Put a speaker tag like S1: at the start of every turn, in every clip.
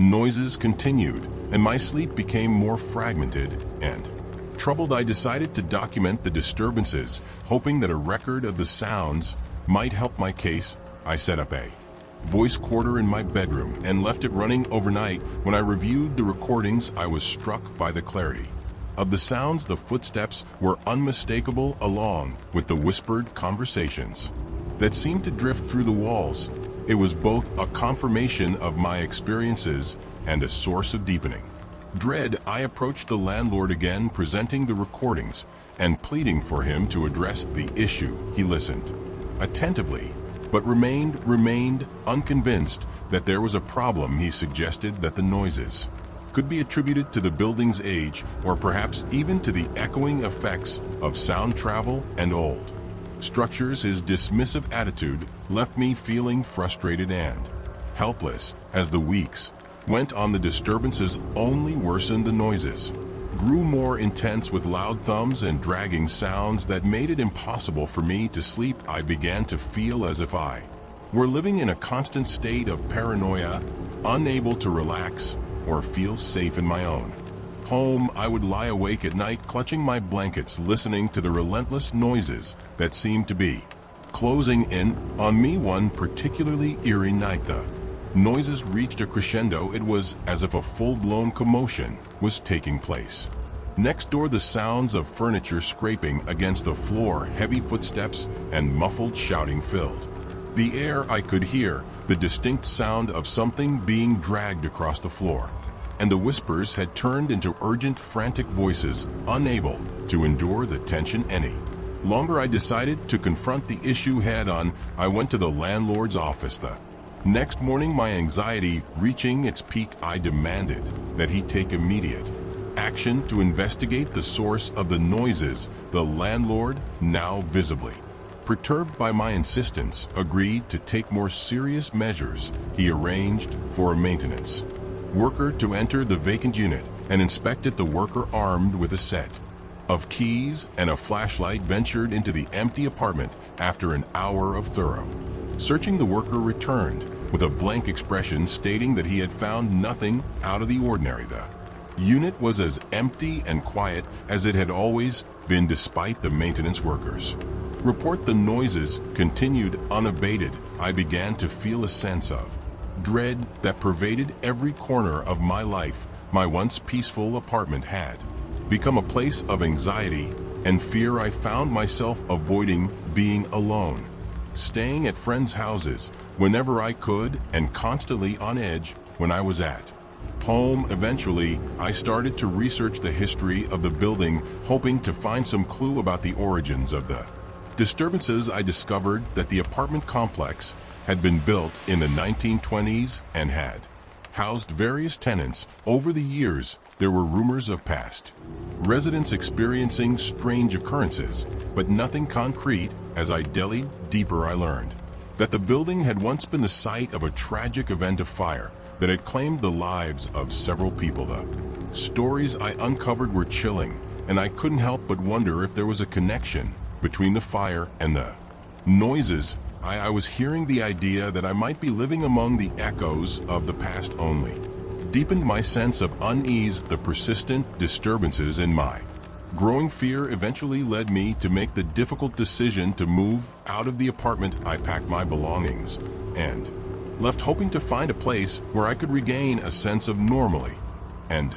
S1: Noises continued, and my sleep became more fragmented and troubled. I decided to document the disturbances, hoping that a record of the sounds might help my case. I set up a voice recorder in my bedroom and left it running overnight. When I reviewed the recordings, I was struck by the clarity of the sounds. The footsteps were unmistakable, along with the whispered conversations that seemed to drift through the walls. It was both a confirmation of my experiences and a source of deepening dread. I approached the landlord again, presenting the recordings and pleading for him to address the issue. He listened attentively, but remained unconvinced that there was a problem. He suggested that the noises could be attributed to the building's age, or perhaps even to the echoing effects of sound travel and old structures. His dismissive attitude left me feeling frustrated and helpless. As the weeks went on, the disturbances only worsened. The noises grew more intense, with loud thumps and dragging sounds that made it impossible for me to sleep. I began to feel as if I were living in a constant state of paranoia, unable to relax or feel safe in my own home. I would lie awake at night, clutching my blankets, listening to the relentless noises that seemed to be closing in on me. One particularly eerie night, the noises reached a crescendo. It was as if a full-blown commotion was taking place. Next door, the sounds of furniture scraping against the floor, heavy footsteps, and muffled shouting filled the air. I could hear the distinct sound of something being dragged across the floor, and the whispers had turned into urgent, frantic voices, unable to endure the tension any longer. I decided to confront the issue head-on. I went to the landlord's office the next morning, my anxiety reaching its peak. I demanded that he take immediate action to investigate the source of the noises. The landlord, now visibly perturbed by my insistence, agreed to take more serious measures. He arranged for a maintenance worker to enter the vacant unit and inspect it. The worker, armed with a set of keys and a flashlight, ventured into the empty apartment. After an hour of thorough searching, the worker returned with a blank expression, stating that he had found nothing out of the ordinary. The unit was as empty and quiet as it had always been, despite the maintenance workers' report. The noises continued unabated. I began to feel a sense of dread that pervaded every corner of my life. My once peaceful apartment had become a place of anxiety and fear. I found myself avoiding being alone, staying at friends' houses whenever I could, and constantly on edge when I was at home. Eventually, I started to research the history of the building, hoping to find some clue about the origins of the disturbances. I discovered that the apartment complex had been built in the 1920s and had housed various tenants. Over the years, there were rumors of past residents experiencing strange occurrences, but nothing concrete. As I delved deeper, I learned that the building had once been the site of a tragic event of fire that had claimed the lives of several people. The stories I uncovered were chilling, and I couldn't help but wonder if there was a connection between the fire and the noises. I was hearing. The idea that I might be living among the echoes of the past only deepened my sense of unease. The persistent disturbances in my growing fear eventually led me to make the difficult decision to move out of the apartment. I packed my belongings and left, hoping to find a place where I could regain a sense of normalcy and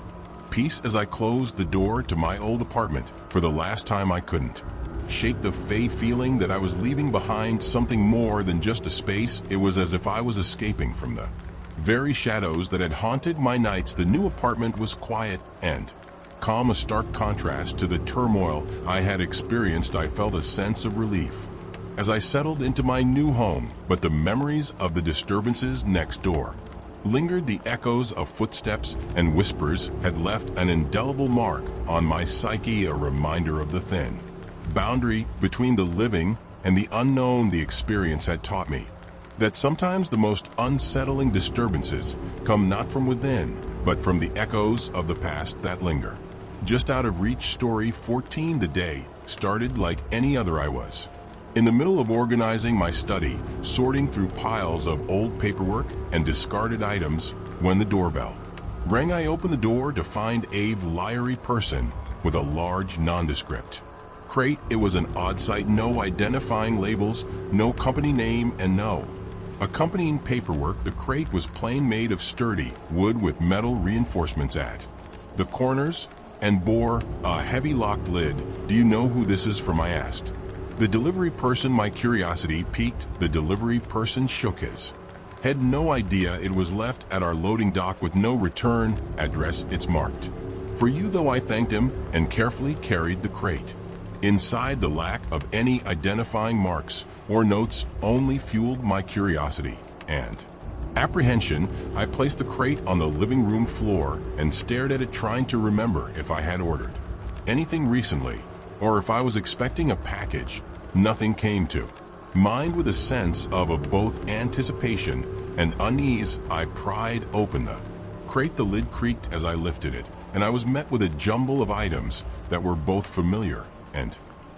S1: peace. As I closed the door to my old apartment for the last time, I couldn't shake the feeling that I was leaving behind something more than just a space. It was as if I was escaping from the very shadows that had haunted my nights. The new apartment was quiet and calm, a stark contrast to the turmoil I had experienced. I felt a sense of relief as I settled into my new home, but the memories of the disturbances next door lingered. The echoes of footsteps and whispers had left an indelible mark on my psyche, a reminder of the thin boundary between the living and the unknown. The experience had taught me that sometimes the most unsettling disturbances come not from within, but from the echoes of the past that linger just out of reach. Story 14. The day started like any other. I was in the middle of organizing my study, sorting through piles of old paperwork and discarded items, when the doorbell rang. I opened the door to find a wiry person with a large nondescript crate. It was an odd sight. No identifying labels, no company name, and no accompanying paperwork. The crate was plain, made of sturdy wood with metal reinforcements at the corners, and bore a heavy locked lid. "Do you know who this is from?" I asked the delivery person. My curiosity piqued. The delivery person shook his head. "No idea. It was left at our loading dock with no return address. It's marked for you, though." I thanked him and carefully carried the crate inside. The lack of any identifying marks or notes only fueled my curiosity and apprehension. I placed the crate on the living room floor and stared at it, trying to remember if I had ordered anything recently or if I was expecting a package. Nothing came to mind. With a sense of both anticipation and unease, I pried open the crate. The lid creaked as I lifted it, and I was met with a jumble of items that were both familiar and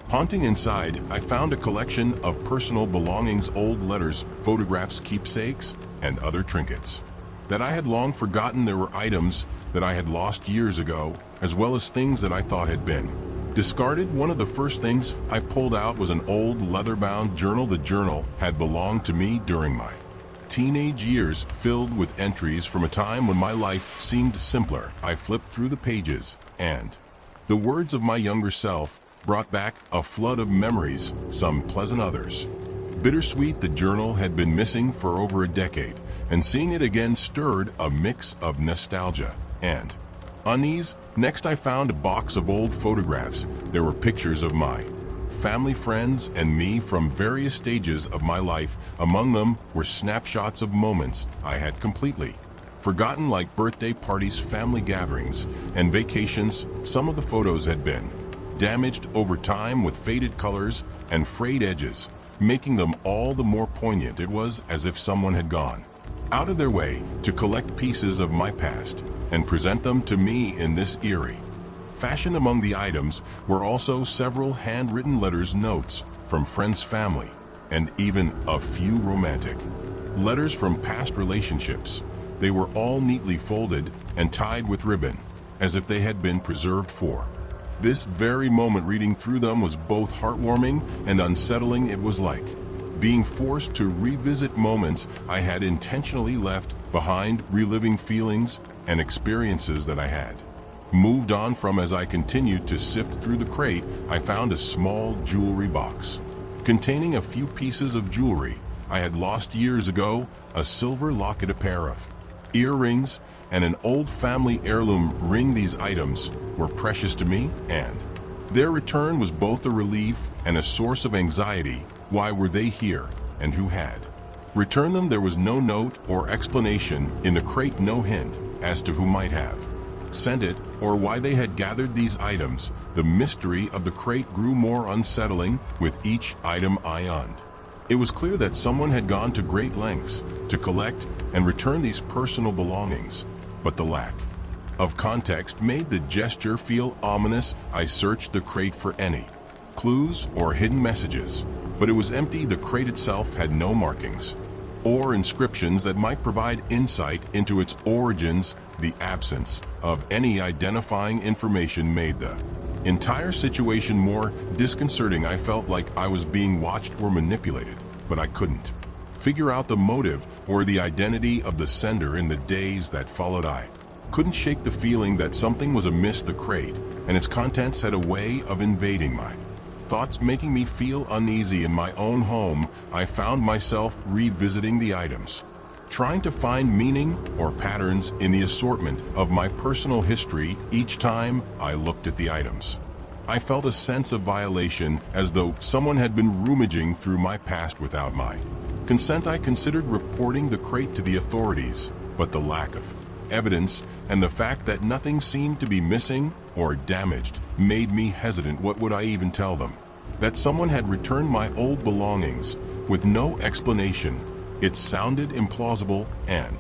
S1: haunting. Inside, I found a collection of personal belongings, old letters, photographs, keepsakes, and other trinkets that I had long forgotten. There were items that I had lost years ago, as well as things that I thought had been discarded. One of the first things I pulled out was an old leather-bound journal. The journal had belonged to me during my teenage years, filled with entries from a time when my life seemed simpler. I flipped through the pages, and the words of my younger self brought back a flood of memories, some pleasant, others bittersweet. The journal had been missing for over a decade, and seeing it again stirred a mix of nostalgia and unease. Next, I found a box of old photographs. There were pictures of my family, friends, and me from various stages of my life. Among them were snapshots of moments I had completely forgotten, like birthday parties, family gatherings, and vacations. Some of the photos had been damaged over time with faded colors and frayed edges, making them all the more poignant. It was as if someone had gone out of their way to collect pieces of my past and present them to me in this eerie fashion. Among the items were also several handwritten letters, notes from friends, family, and even a few romantic letters from past relationships. They were all neatly folded and tied with ribbon, as if they had been preserved for this very moment. Reading through them was both heartwarming and unsettling. It was like being forced to revisit moments I had intentionally left behind, reliving feelings and experiences that I had moved on from. As I continued to sift through the crate, I found a small jewelry box containing a few pieces of jewelry I had lost years ago: a silver locket, a pair of earrings, and an old family heirloom ring. These items were precious to me, and their return was both a relief and a source of anxiety. Why were they here, and who had returned them? There was no note or explanation in the crate, no hint as to who might have sent it or why they had gathered these items. The mystery of the crate grew more unsettling with each item I owned. It was clear that someone had gone to great lengths to collect and return these personal belongings, but the lack of context made the gesture feel ominous. I searched the crate for any clues or hidden messages, but it was empty. The crate itself had no markings or inscriptions that might provide insight into its origins. The absence of any identifying information made the entire situation more disconcerting. I felt like I was being watched or manipulated, but I couldn't figure out the motive or the identity of the sender. In the days that followed, I couldn't shake the feeling that something was amiss. The crate and its contents had a way of invading my thoughts, making me feel uneasy. In my own home, I found myself revisiting the items, trying to find meaning or patterns in the assortment of my personal history. Each time I looked at the items, I felt a sense of violation, as though someone had been rummaging through my past without my consent. I considered reporting the crate to the authorities, but the lack of evidence and the fact that nothing seemed to be missing or damaged made me hesitant. What would I even tell them? That someone had returned my old belongings with no explanation. It sounded implausible and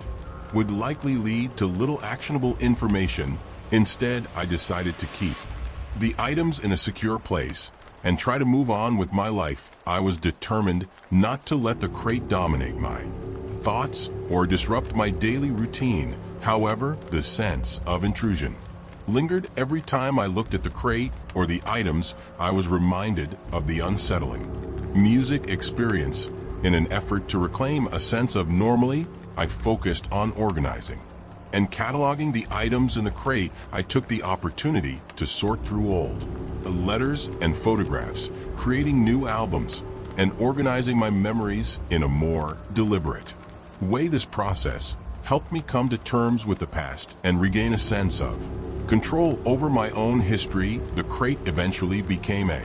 S1: would likely lead to little actionable information. Instead, I decided to keep the items in a secure place and try to move on with my life. I was determined not to let the crate dominate my thoughts or disrupt my daily routine. However, the sense of intrusion lingered every time I looked at the crate or the items. I was reminded of the unsettling music experience. In an effort to reclaim a sense of normalcy, I focused on organizing and cataloging the items in the crate. I took the opportunity to sort through old letters and photographs, creating new albums, and organizing my memories in a more deliberate way. This process helped me come to terms with the past and regain a sense of control over my own history. The crate eventually became a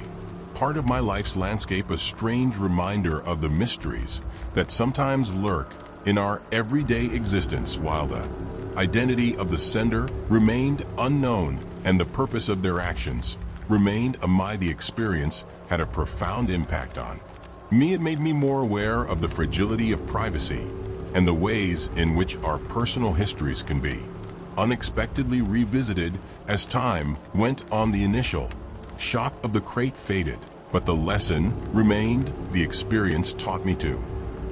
S1: part of my life's landscape, a strange reminder of the mysteries that sometimes lurk in our everyday existence. While the identity of the sender remained unknown and the purpose of their actions remained a mystery, the experience had a profound impact on me. It made me more aware of the fragility of privacy and the ways in which our personal histories can be unexpectedly revisited. As time went on, the initial shock of the crate faded, but the lesson remained. The experience taught me to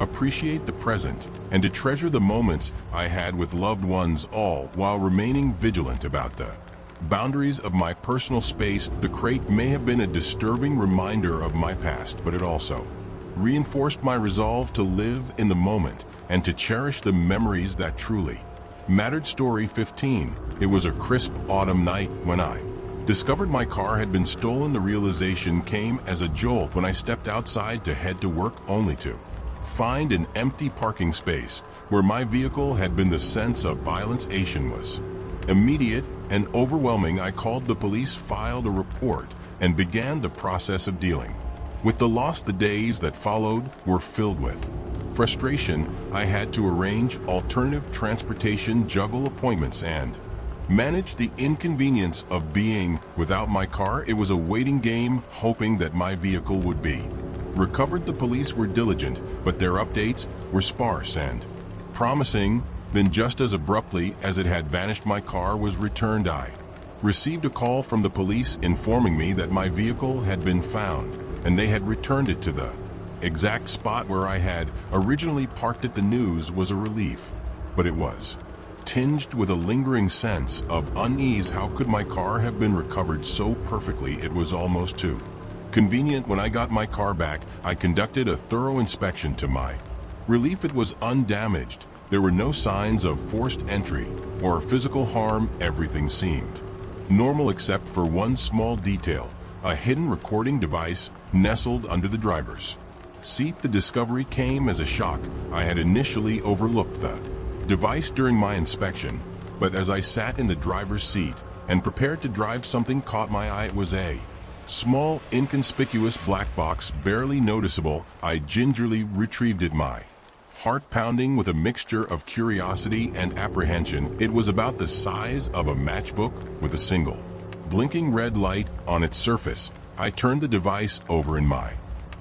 S1: appreciate the present and to treasure the moments I had with loved ones, all while remaining vigilant about the boundaries of my personal space. The crate may have been a disturbing reminder of my past, but it also reinforced my resolve to live in the moment and to cherish the memories that truly mattered. Story 15. It was a crisp autumn night when I discovered my car had been stolen. The realization came as a jolt when I stepped outside to head to work, only to find an empty parking space where my vehicle had been. The sense of violence was immediate and overwhelming. I called the police, filed a report, and began the process of dealing with the loss. The days that followed were filled with frustration. I had to arrange alternative transportation, juggle appointments, and manage the inconvenience of being without my car. It was a waiting game, hoping that my vehicle would be recovered. The police were diligent, but their updates were sparse and promising. Then, just as abruptly as it had vanished, my car was returned. I received a call from the police informing me that my vehicle had been found and they had returned it to the exact spot where I had originally parked it. The news was a relief, but it was tinged with a lingering sense of unease. How could my car have been recovered so perfectly? It was almost too convenient. When I got my car back, I conducted a thorough inspection. To my relief, it was undamaged. There were no signs of forced entry or physical harm. Everything seemed normal except for one small detail: a hidden recording device nestled under the driver's seat. The discovery came as a shock. I had initially overlooked the device during my inspection, but as I sat in the driver's seat and prepared to drive, something caught my eye. It was a small, inconspicuous black box, barely noticeable. I gingerly retrieved it, my heart pounding with a mixture of curiosity and apprehension. It was about the size of a matchbook with a single blinking red light on its surface. I turned the device over in my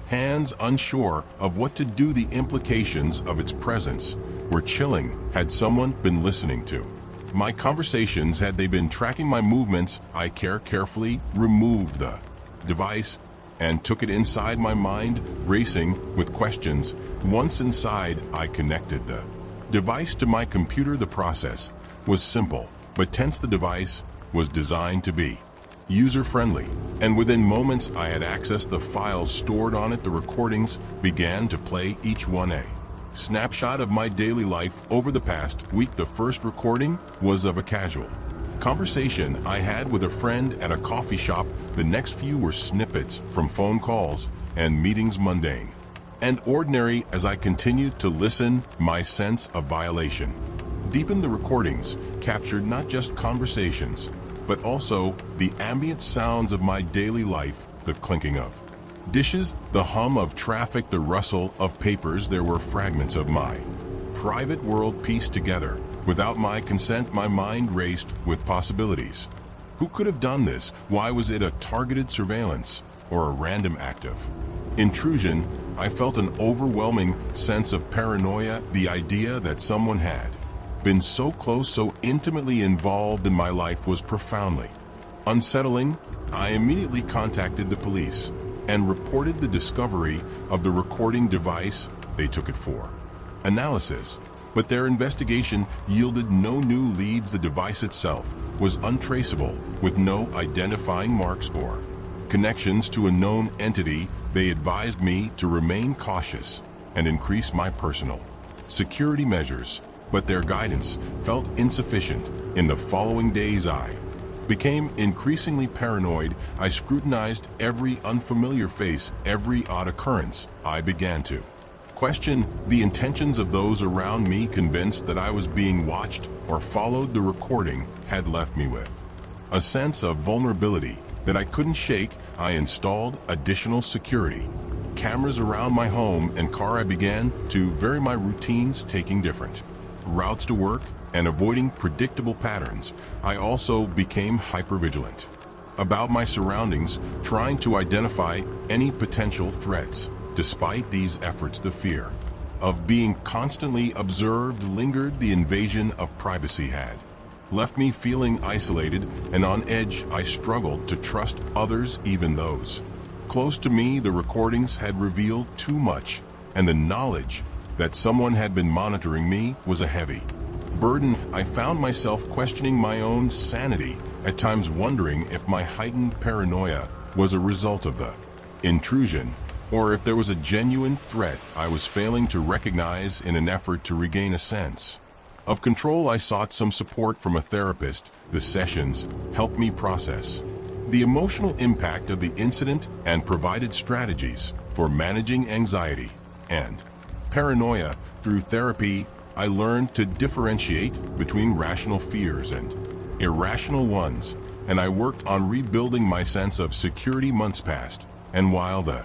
S1: hands, unsure of what to do. The implications of its presence were chilling. Had someone been listening to my conversations? Had they been tracking my movements? I carefully removed the device and took it inside, my mind racing with questions. Once inside, I connected the device to my computer. The process was simple but tense. The device was designed to be user-friendly, and within moments I had accessed the files stored on it. The recordings began to play, each one a snapshot of my daily life over the past week. The first recording was of a casual conversation I had with a friend at a coffee shop. The next few were snippets from phone calls and meetings, mundane and ordinary. As I continued to listen, my sense of violation deepened. The recordings captured not just conversations, but also the ambient sounds of my daily life: the clinking of dishes, the hum of traffic, the rustle of papers. There were fragments of my private world pieced together without my consent. My mind raced with possibilities. Who could have done this? Why was it a targeted surveillance or a random act of intrusion? I felt an overwhelming sense of paranoia. The idea that someone had been so close, so intimately involved in my life was profoundly unsettling. I immediately contacted the police and reported the discovery of the recording device. They took it for analysis, but their investigation yielded no new leads. The device itself was untraceable, with no identifying marks or connections to a known entity. They advised me to remain cautious and increase my personal security measures, but their guidance felt insufficient. In the following days, I became increasingly paranoid. I scrutinized every unfamiliar face, every odd occurrence. I began to question the intentions of those around me, convinced that I was being watched or followed. The recording had left me with a sense of vulnerability that I couldn't shake. I installed additional security cameras around my home and car. I began to vary my routines, taking different routes to work and avoiding predictable patterns. I also became hypervigilant about my surroundings, trying to identify any potential threats. Despite these efforts, the fear of being constantly observed lingered. The invasion of privacy had left me feeling isolated and on edge. I struggled to trust others, even those close to me. The recordings had revealed too much, and the knowledge that someone had been monitoring me was a heavy burden. I found myself questioning my own sanity, at times wondering if my heightened paranoia was a result of the intrusion, or if there was a genuine threat I was failing to recognize. In an effort to regain a sense of control, I sought some support from a therapist. The sessions helped me process the emotional impact of the incident and provided strategies for managing anxiety and paranoia. Through therapy, I learned to differentiate between rational fears and irrational ones, and I worked on rebuilding my sense of security. Months passed, and while the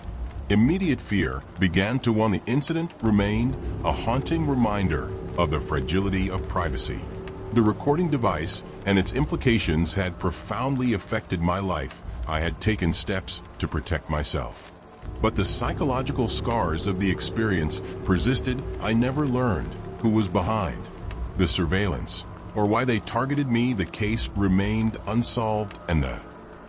S1: immediate fear began to wane, the incident remained a haunting reminder of the fragility of privacy. The recording device and its implications had profoundly affected my life. I had taken steps to protect myself, but the psychological scars of the experience persisted. I never learned who was behind the surveillance or why they targeted me. The case remained unsolved, and the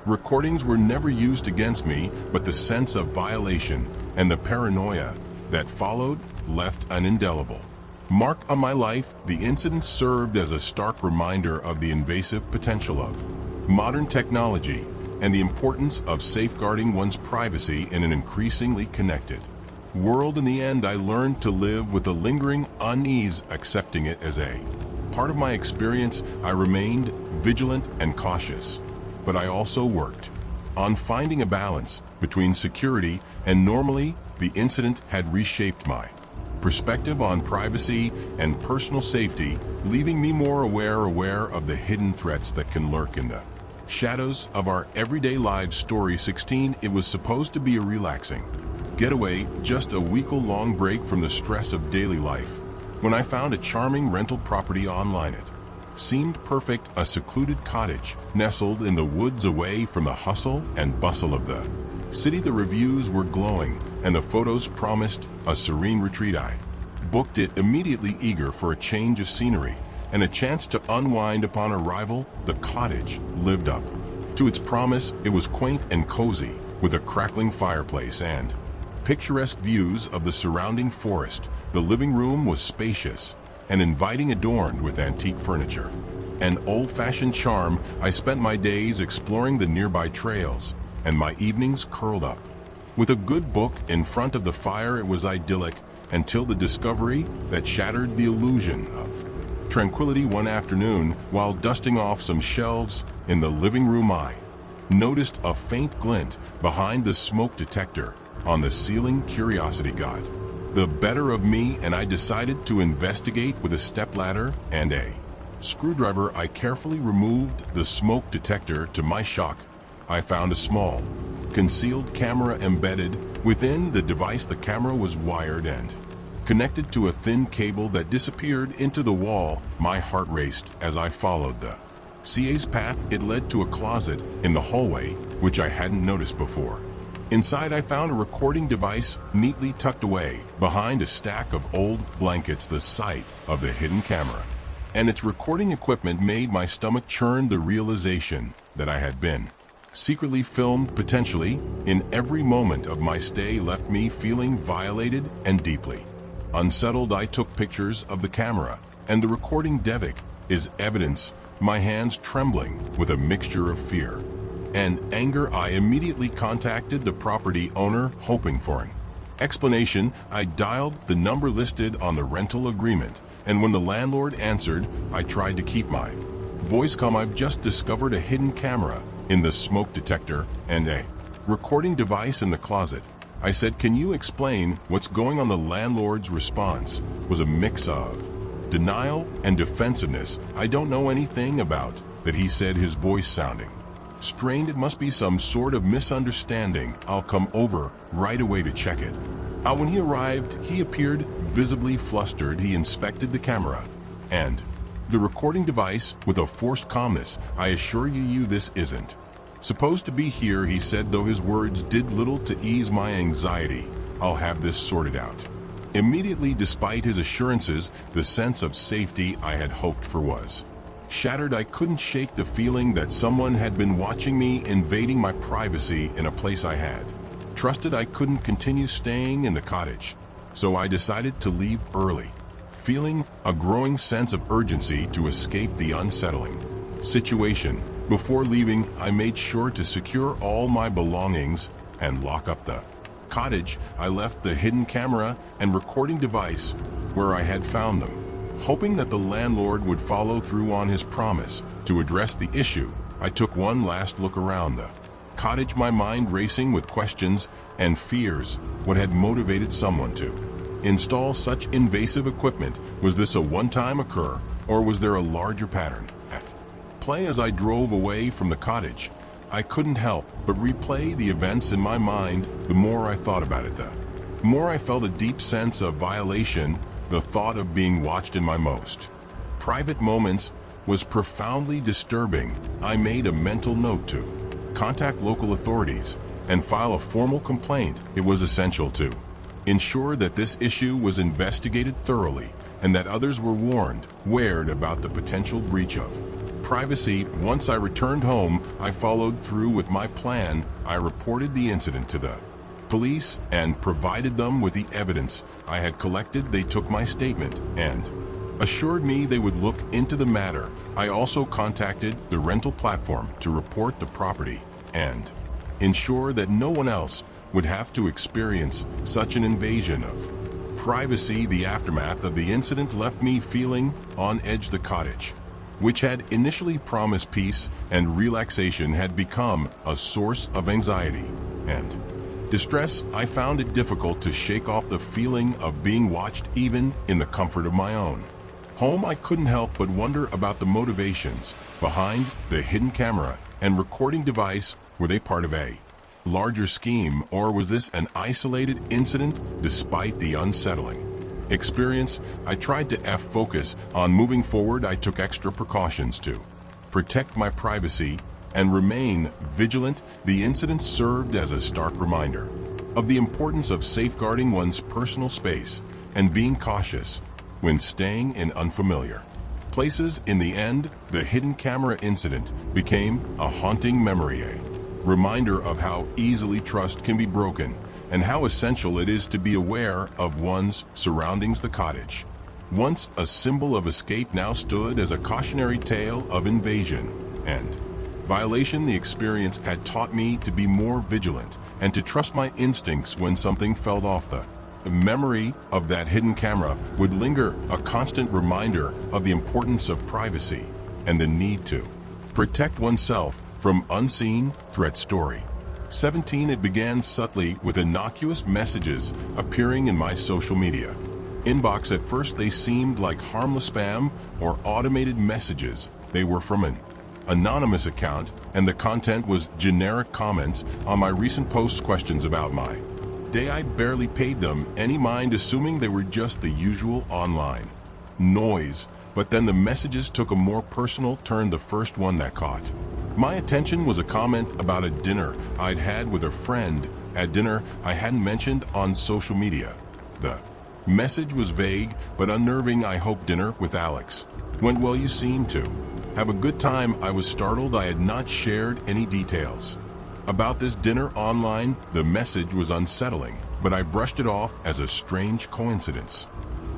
S1: recordings were never used against me, but the sense of violation and the paranoia that followed left an indelible mark on my life. The incident served as a stark reminder of the invasive potential of modern technology and the importance of safeguarding one's privacy in an increasingly connected world. In the end, I learned to live with a lingering unease, accepting it as a part of my experience. I remained vigilant and cautious, but I also worked on finding a balance between security and normally. The incident had reshaped my perspective on privacy and personal safety, leaving me more aware of the hidden threats that can lurk in the shadows of our everyday lives. Story 16. It was supposed to be a relaxing getaway, just a week-long break from the stress of daily life, when I found a charming rental property online. It seemed perfect, a secluded cottage nestled in the woods away from the hustle and bustle of the city. The reviews were glowing, and the photos promised a serene retreat. I booked it immediately, eager for a change of scenery and a chance to unwind. Upon arrival, the cottage lived up to its promise. It was quaint and cozy, with a crackling fireplace and picturesque views of the surrounding forest. The living room was spacious and inviting, adorned with antique furniture and old-fashioned charm. I spent my days exploring the nearby trails and my evenings curled up with a good book in front of the fire. It was idyllic until the discovery that shattered the illusion of tranquility. One afternoon, while dusting off some shelves in the living room, I noticed a faint glint behind the smoke detector on the ceiling. Curiosity got the better of me, and I decided to investigate. With a stepladder and a screwdriver, I carefully removed the smoke detector. To my shock, I found a small, concealed camera embedded within the device. The camera was wired and connected to a thin cable that disappeared into the wall. My heart raced as I followed the CA's path. It led to a closet in the hallway, which I hadn't noticed before. Inside, I found a recording device neatly tucked away behind a stack of old blankets. The sight of the hidden camera and its recording equipment made my stomach churn. The realization that I had been secretly filmed, potentially in every moment of my stay, left me feeling violated and deeply Unsettled, I took pictures of the camera and the recording device is evidence, my hands trembling with a mixture of fear and anger. I immediately contacted the property owner, hoping for an explanation. I dialed the number listed on the rental agreement, and when the landlord answered, I tried to keep my voice calm. I've just discovered a hidden camera in the smoke detector and a recording device in the closet. I said, "Can you explain what's going on?" The landlord's response was a mix of denial and defensiveness. "I don't know anything about that," he said, his voice sounding strained. "It must be some sort of misunderstanding. I'll come over right away to check it." When he arrived, he appeared visibly flustered. He inspected the camera and the recording device with a forced calmness. "I assure you this isn't supposed to be here," he said, though his words did little to ease my anxiety. "I'll have this sorted out immediately." Despite his assurances, the sense of safety I had hoped for was shattered. I couldn't shake the feeling that someone had been watching me, invading my privacy in a place I had trusted. I couldn't continue staying in the cottage, so I decided to leave early, feeling a growing sense of urgency to escape the unsettling situation. Before leaving, I made sure to secure all my belongings and lock up the cottage. I left the hidden camera and recording device where I had found them, hoping that the landlord would follow through on his promise to address the issue. I took one last look around the cottage, my mind racing with questions and fears. What had motivated someone to install such invasive equipment? Was this a one-time occur, or was there a larger pattern at play? As I drove away from the cottage, I couldn't help but replay the events in my mind. The more I thought about it, the more I felt a deep sense of violation. The thought of being watched in my most private moments was profoundly disturbing. I made a mental note to contact local authorities and file a formal complaint. It was essential to ensure that this issue was investigated thoroughly and that others were warned about the potential breach of privacy. Once I returned home, I followed through with my plan. I reported the incident to the police and provided them with the evidence I had collected. They took my statement and assured me they would look into the matter. I also contacted the rental platform to report the property and ensure that no one else would have to experience such an invasion of privacy. The aftermath of the incident left me feeling on edge. The cottage, which had initially promised peace and relaxation, had become a source of anxiety and distress. I found it difficult to shake off the feeling of being watched, even in the comfort of my own home. I couldn't help but wonder about the motivations behind the hidden camera and recording device. Were they part of a larger scheme, or was this an isolated incident? Despite the unsettling experience, I tried to focus on moving forward. I took extra precautions to protect my privacy and remain vigilant. The incident served as a stark reminder of the importance of safeguarding one's personal space and being cautious when staying in unfamiliar places. In the end, the hidden camera incident became a haunting memory, a reminder of how easily trust can be broken and how essential it is to be aware of one's surroundings. The cottage, once a symbol of escape, now stood as a cautionary tale of invasion and violation. The experience had taught me to be more vigilant and to trust my instincts when something felt off. The memory of that hidden camera would linger, a constant reminder of the importance of privacy and the need to protect oneself from unseen threats. Story 17. It began subtly, with innocuous messages appearing in my social media inbox. At first, they seemed like harmless spam or automated messages. They were from an anonymous account, and the content was generic comments on my recent posts, questions about my day. I barely paid them any mind, assuming they were just the usual online noise. But then the messages took a more personal turn. The first one that caught my attention was a comment about a dinner I'd had with a friend, at dinner I hadn't mentioned on social media. The message was vague but unnerving. "I hope dinner with Alex went well. You seem to have a good time." I was startled. I had not shared any details about this dinner online. The message was unsettling, but I brushed it off as a strange coincidence.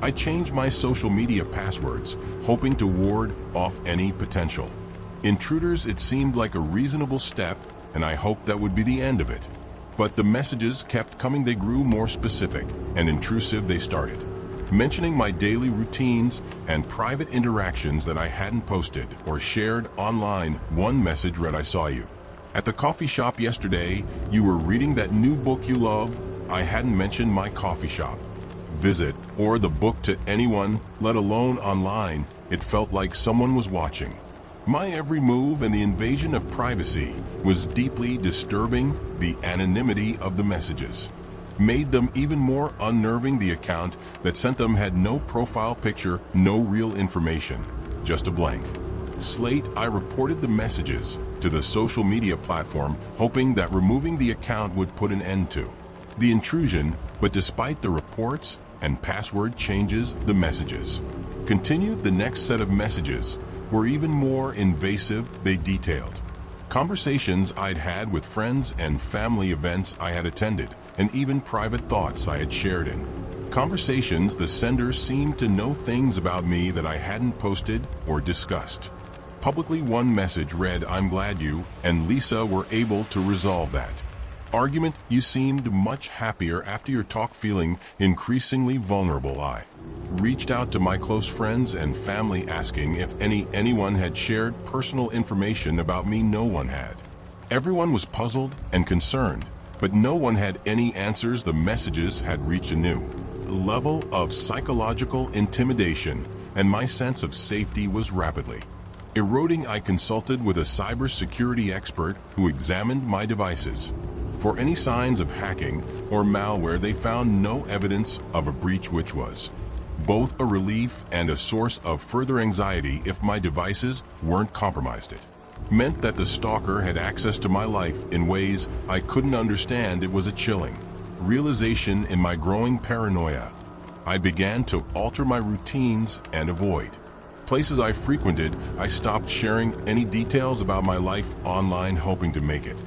S1: I changed my social media passwords, hoping to ward off any potential intruders. It seemed like a reasonable step, and I hoped that would be the end of it. But the messages kept coming. They grew more specific and intrusive. They started mentioning my daily routines and private interactions that I hadn't posted or shared online. One message read, "I saw you at the coffee shop yesterday. You were reading that new book you love." I hadn't mentioned my coffee shop visit or the book to anyone, let alone online. It felt like someone was watching my every move, and the invasion of privacy was deeply disturbing. The anonymity of the messages made them even more unnerving. The account that sent them had no profile picture, no real information, just a blank slate. I reported the messages to the social media platform, hoping that removing the account would put an end to the intrusion. But despite the reports and password changes, the messages continued. The next set of messages were even more invasive. They detailed conversations I'd had with friends and family, events I had attended, and even private thoughts I had shared in conversations. The sender seemed to know things about me that I hadn't posted or discussed publicly. One message read, "I'm glad you and Lisa were able to resolve that argument. You seemed much happier after your talk, feeling increasingly vulnerable." I reached out to my close friends and family, asking if anyone had shared personal information about me. No one had. Everyone was puzzled and concerned, but no one had any answers. The messages had reached a new level of psychological intimidation, and my sense of safety was rapidly eroding. I consulted with a cybersecurity expert who examined my devices for any signs of hacking or malware. They found no evidence of a breach, which was both a relief and a source of further anxiety. If my devices weren't compromised, it meant that the stalker had access to my life in ways I couldn't understand. It was a chilling realization. In my growing paranoia, I began to alter my routines and avoid places I frequented. I stopped sharing any details about my life online, hoping to make it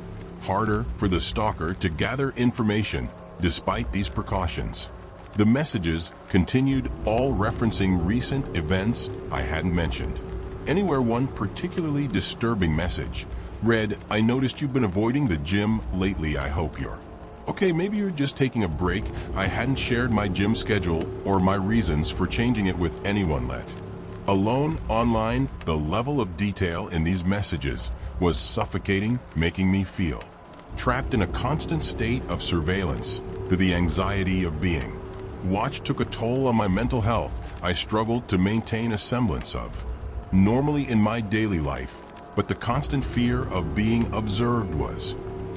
S1: harder for the stalker to gather information. Despite these precautions, the messages continued, all referencing recent events I hadn't mentioned anywhere. One particularly disturbing message read, "I noticed you've been avoiding the gym lately. I hope you're okay. Maybe you're just taking a break." I hadn't shared my gym schedule or my reasons for changing it with anyone, let alone online. The level of detail in these messages was suffocating, making me feel trapped in a constant state of surveillance. The anxiety of being watched took a toll on my mental health. I struggled to maintain a semblance of normally in my daily life, but the constant fear of being observed was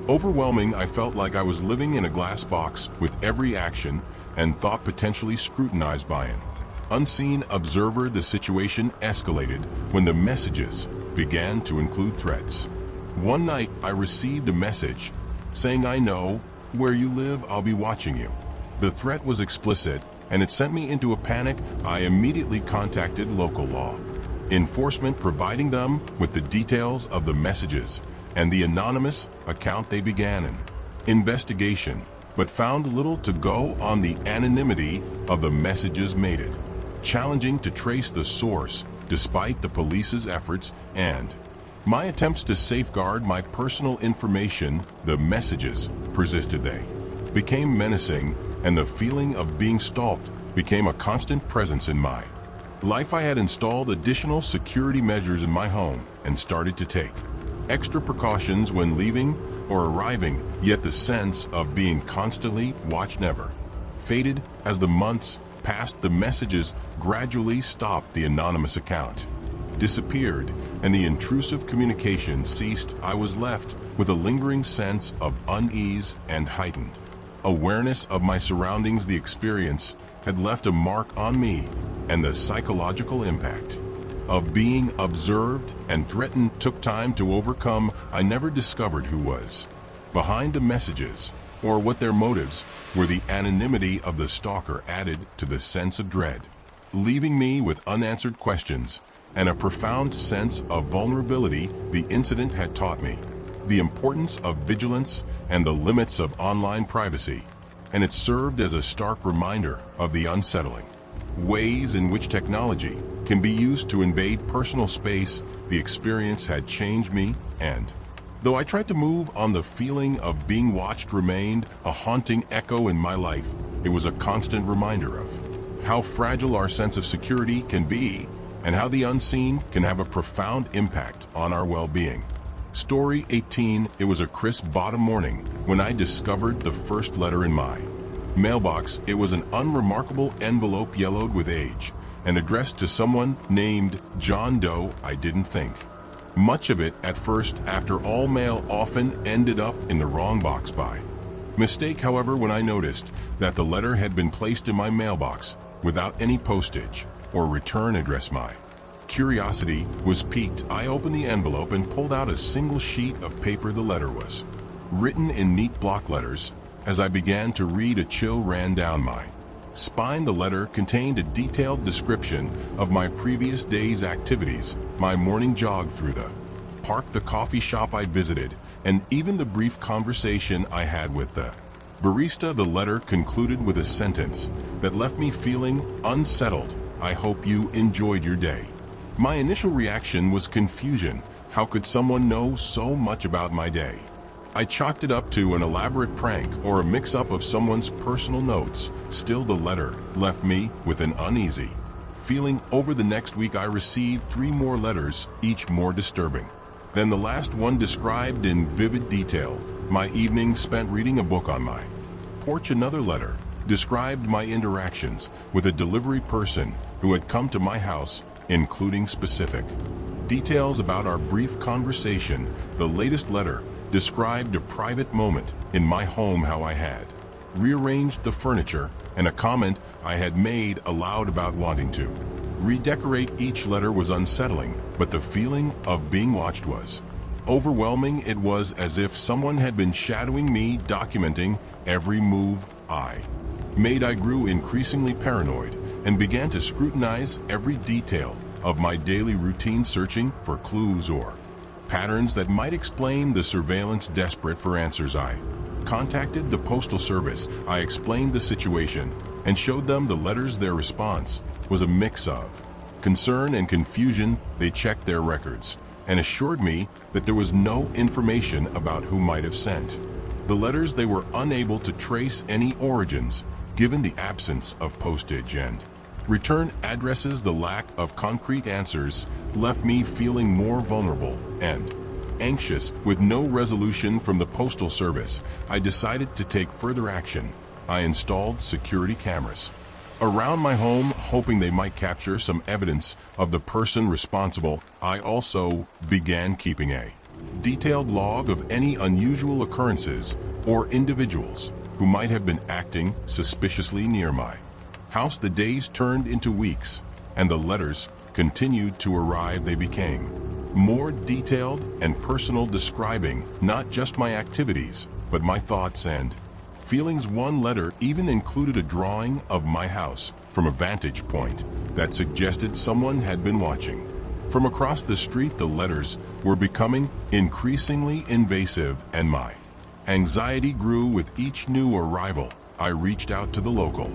S1: overwhelming. I felt like I was living in a glass box, with every action and thought potentially scrutinized by an unseen observer. The situation escalated when the messages began to include threats. One night, I received a message saying, "I know where you live. I'll be watching you." The threat was explicit, and it sent me into a panic. I immediately contacted local law enforcement, providing them with the details of the messages and the anonymous account. They began an investigation, but found little to go on. The anonymity of the messages made it challenging to trace the source, despite the police's efforts and my attempts to safeguard my personal information. The messages persisted. They became menacing, and the feeling of being stalked became a constant presence in my life. I had installed additional security measures in my home and started to take extra precautions when leaving or arriving, yet the sense of being constantly watched never faded. As the months passed, the messages gradually stopped. The anonymous account disappeared, and the intrusive communication ceased. I was left with a lingering sense of unease and heightened awareness of my surroundings. The experience had left a mark on me, and the psychological impact of being observed and threatened took time to overcome. I never discovered who was behind the messages or what their motives were. The anonymity of the stalker added to the sense of dread, leaving me with unanswered questions and a profound sense of vulnerability. The incident had taught me the importance of vigilance and the limits of online privacy, and it served as a stark reminder of the unsettling ways in which technology can be used to invade personal space. The experience had changed me, and though I tried to move on, the feeling of being watched remained a haunting echo in my life. It was a constant reminder of how fragile our sense of security can be and how the unseen can have a profound impact on our well-being. Story 18. It was a crisp bottom morning when I discovered the first letter in my mailbox. It was an unremarkable envelope, yellowed with age, and addressed to someone named John Doe. I didn't think much of it at first. After all, mail often ended up in the wrong box by mistake. However, when I noticed that the letter had been placed in my mailbox without any postage or return address, my curiosity was piqued. I opened the envelope and pulled out a single sheet of paper. The letter was written in neat block letters. As I began to read, a chill ran down my spine. The letter contained a detailed description of my previous day's activities, my morning jog through the park, the coffee shop I visited, and even the brief conversation I had with the barista. The letter concluded with a sentence that left me feeling unsettled. I hope you enjoyed your day. My initial reaction was confusion. How could someone know so much about my day? I chalked it up to an elaborate prank or a mix-up of someone's personal notes. Still, the letter left me with an uneasy feeling. Over the next week, I received 3 more letters, each more disturbing than the last one, described in vivid detail my evening spent reading a book on my porch. Another letter described my interactions with a delivery person who had come to my house, including specific details about our brief conversation. The latest letter described a private moment in my home, how I had rearranged the furniture, and a comment I had made aloud about wanting to redecorate. Each letter was unsettling, but the feeling of being watched was overwhelming. It was as if someone had been shadowing me, documenting every move I made. I grew increasingly paranoid and began to scrutinize every detail of my daily routine, searching for clues or patterns that might explain the surveillance. Desperate for answers, I contacted the Postal Service. I explained the situation and showed them the letters. Their response was a mix of concern and confusion. They checked their records and assured me that there was no information about who might have sent the letters. They were unable to trace any origins, given the absence of postage and return addresses. The lack of concrete answers left me feeling more vulnerable and anxious. With no resolution from the Postal Service, I decided to take further action. I installed security cameras around my home, hoping they might capture some evidence of the person responsible. I also began keeping a detailed log of any unusual occurrences or individuals who might have been acting suspiciously near my house. The days turned into weeks, and the letters continued to arrive. They became more detailed and personal, describing not just my activities, but my thoughts and feelings. One letter even included a drawing of my house from a vantage point that suggested someone had been watching from across the street. The letters were becoming increasingly invasive, and my anxiety grew with each new arrival. I reached out to the local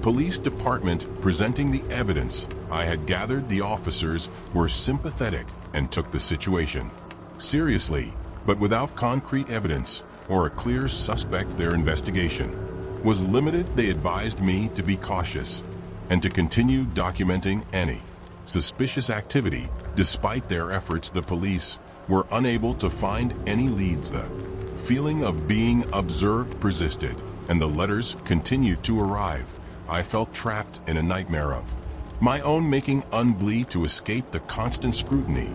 S1: police department, presenting the evidence I had gathered. The officers were sympathetic and took the situation seriously, but without concrete evidence or a clear suspect, their investigation was limited. They advised me to be cautious and to continue documenting any suspicious activity. Despite their efforts, the police were unable to find any leads. The feeling of being observed persisted, and the letters continued to arrive. I felt trapped in a nightmare of my own making, unable to escape the constant scrutiny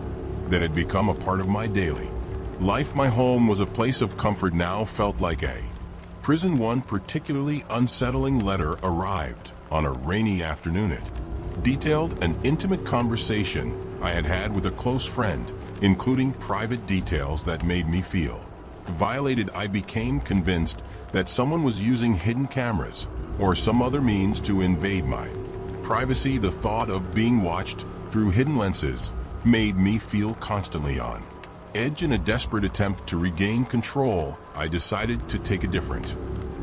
S1: that had become a part of my daily life. My home was a place of comfort, now felt like a prison. One particularly unsettling letter arrived on a rainy afternoon. It detailed an intimate conversation I had had with a close friend, including private details that made me feel violated. I became convinced that someone was using hidden cameras or some other means to invade my privacy. The thought of being watched through hidden lenses made me feel constantly on edge. In a desperate attempt to regain control, I decided to take a different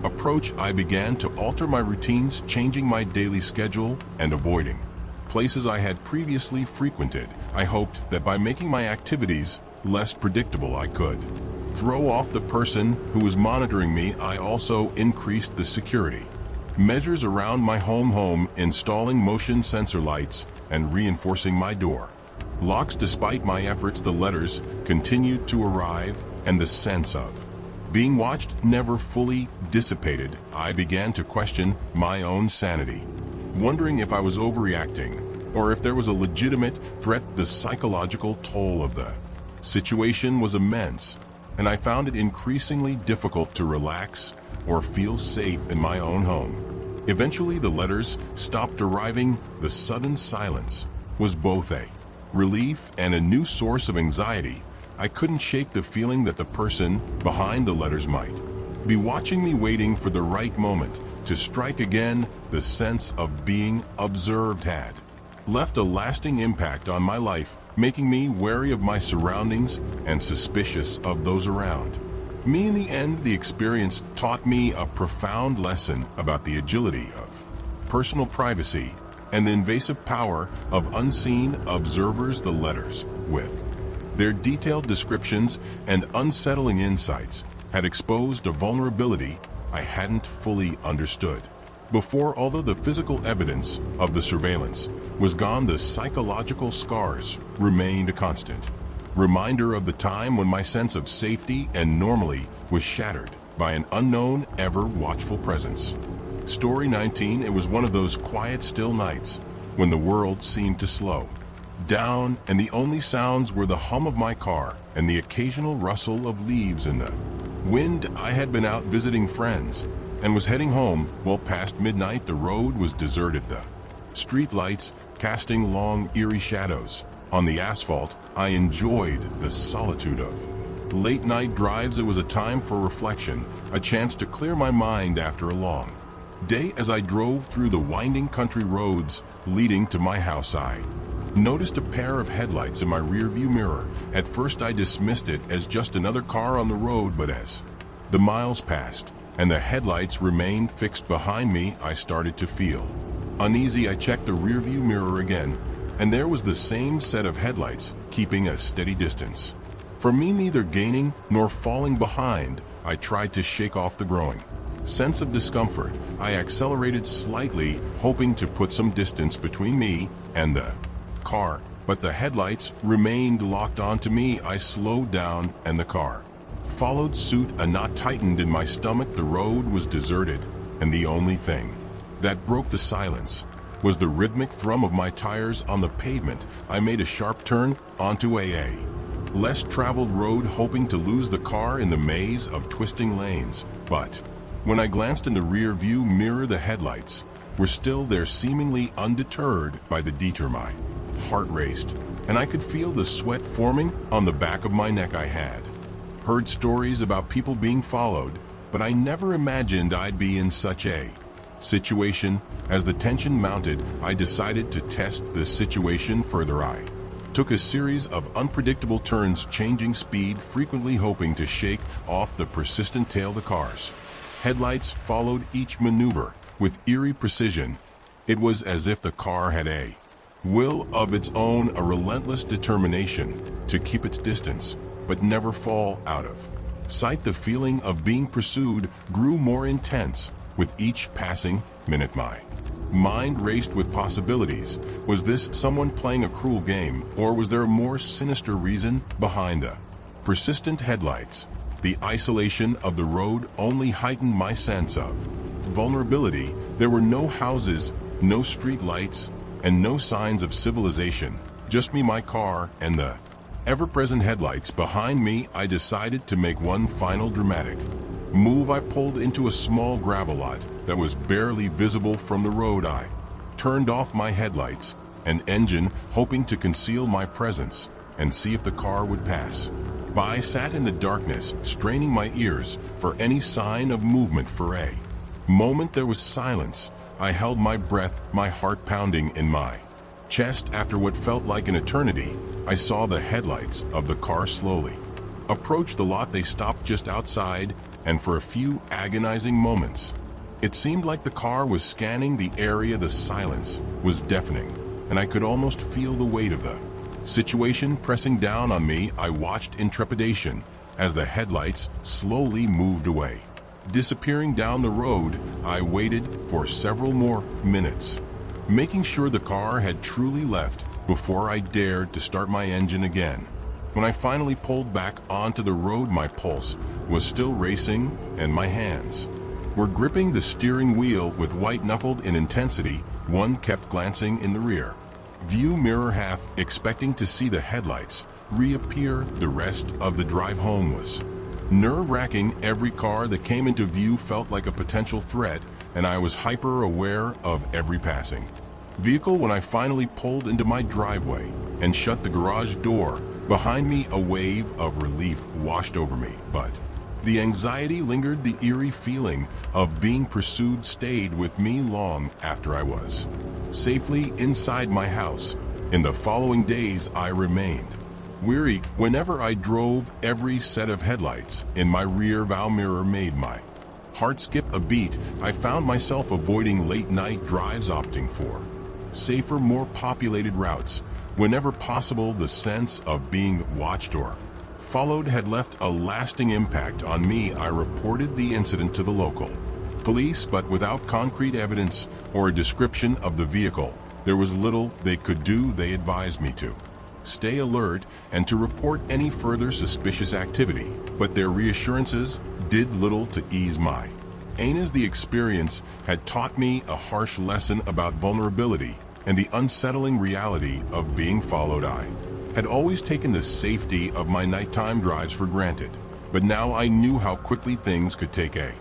S1: approach, I began to alter my routines, changing my daily schedule and avoiding places I had previously frequented. I hoped that by making my activities less predictable, I could throw off the person who was monitoring me. I also increased the security measures around my home, installing motion sensor lights and reinforcing my door locks. Despite my efforts, the letters continued to arrive, and the sense of being watched never fully dissipated. I began to question my own sanity, wondering if I was overreacting or if there was a legitimate threat. The psychological toll of the situation was immense, and I found it increasingly difficult to relax or feel safe in my own home. Eventually, the letters stopped arriving. The sudden silence was both a relief and a new source of anxiety. I couldn't shake the feeling that the person behind the letters might be watching me, waiting for the right moment to strike again. The sense of being observed had left a lasting impact on my life, making me wary of my surroundings and suspicious of those around me. In the end, the experience taught me a profound lesson about the agility of personal privacy and the invasive power of unseen observers. The letters, with their detailed descriptions and unsettling insights, had exposed a vulnerability I hadn't fully understood before. Although the physical evidence of the surveillance was gone, the psychological scars remained a constant reminder of the time when my sense of safety and normalcy was shattered by an unknown, ever-watchful presence. Story 19. It was one of those quiet, still nights when the world seemed to slow down, and the only sounds were the hum of my car and the occasional rustle of leaves in the wind. I had been out visiting friends and was heading home. Well past midnight, the road was deserted, the street lights casting long, eerie shadows on the asphalt. I enjoyed the solitude of late-night drives. It was a time for reflection, a chance to clear my mind after a long day. As I drove through the winding country roads leading to my house, I noticed a pair of headlights in my rearview mirror. At first, I dismissed it as just another car on the road, but as the miles passed and the headlights remained fixed behind me, I started to feel uneasy. I checked the rearview mirror again, and there was the same set of headlights keeping a steady distance from me, neither gaining nor falling behind. I tried to shake off the growing sense of discomfort. I accelerated slightly, hoping to put some distance between me and the car, but the headlights remained locked onto me. I slowed down, and the car followed suit. A knot tightened in my stomach. The road was deserted, and the only thing that broke the silence was the rhythmic thrum of my tires on the pavement. I made a sharp turn onto a less traveled road, hoping to lose the car in the maze of twisting lanes. But when I glanced in the rear view mirror, the headlights were still there, seemingly undeterred by the detour. My heart raced, and I could feel the sweat forming on the back of my neck. I had heard stories about people being followed, but I never imagined I'd be in such a situation. As the tension mounted, I decided to test the situation further. I took a series of unpredictable turns, changing speed frequently, hoping to shake off the persistent tail. The car's headlights followed each maneuver with eerie precision. It was as if the car had a will of its own, a relentless determination to keep its distance but never fall out of sight. The feeling of being pursued grew more intense with each passing minute. My mind raced with possibilities. Was this someone playing a cruel game, or was there a more sinister reason behind the persistent headlights? The isolation of the road only heightened my sense of vulnerability. There were no houses, no street lights, and no signs of civilization. Just me, my car, and the ever-present headlights behind me. I decided to make one final dramatic move. I pulled into a small gravel lot that was barely visible from the road. I turned off my headlights and engine, hoping to conceal my presence and see if the car would pass by. I sat in the darkness, straining my ears for any sign of movement. For a moment there was silence. I held my breath, my heart pounding in my chest. After what felt like an eternity, I saw the headlights of the car slowly approach the lot. They stopped just outside, and for a few agonizing moments. It seemed like the car was scanning the area. The silence was deafening, and I could almost feel the weight of the situation pressing down on me. I watched in trepidation as the headlights slowly moved away. Disappearing down the road, I waited for several more minutes, making sure the car had truly left before I dared to start my engine again. When I finally pulled back onto the road, my pulse was still racing and my hands were gripping the steering wheel with white-knuckled in intensity. One kept glancing in the rear view mirror, half expecting to see the headlights reappear. The rest of the drive home was nerve-wracking. Every car that came into view felt like a potential threat, and I was hyper-aware of every passing vehicle. When I finally pulled into my driveway and shut the garage door behind me, a wave of relief washed over me, but the anxiety lingered. The eerie feeling of being pursued stayed with me long after I was safely inside my house. In the following days, I remained weary whenever I drove. Every set of headlights in my rear view mirror made my heart skip a beat. I found myself avoiding late-night drives, opting for safer, more populated routes whenever possible. The sense of being watched or followed had left a lasting impact on me. I reported the incident to the local police, but without concrete evidence or a description of the vehicle, there was little they could do. They advised me to stay alert and to report any further suspicious activity, but their reassurances did little to ease my anxiety. The experience had taught me a harsh lesson about vulnerability and the unsettling reality of being followed. I had always taken the safety of my nighttime drives for granted, but now I knew how quickly things could take a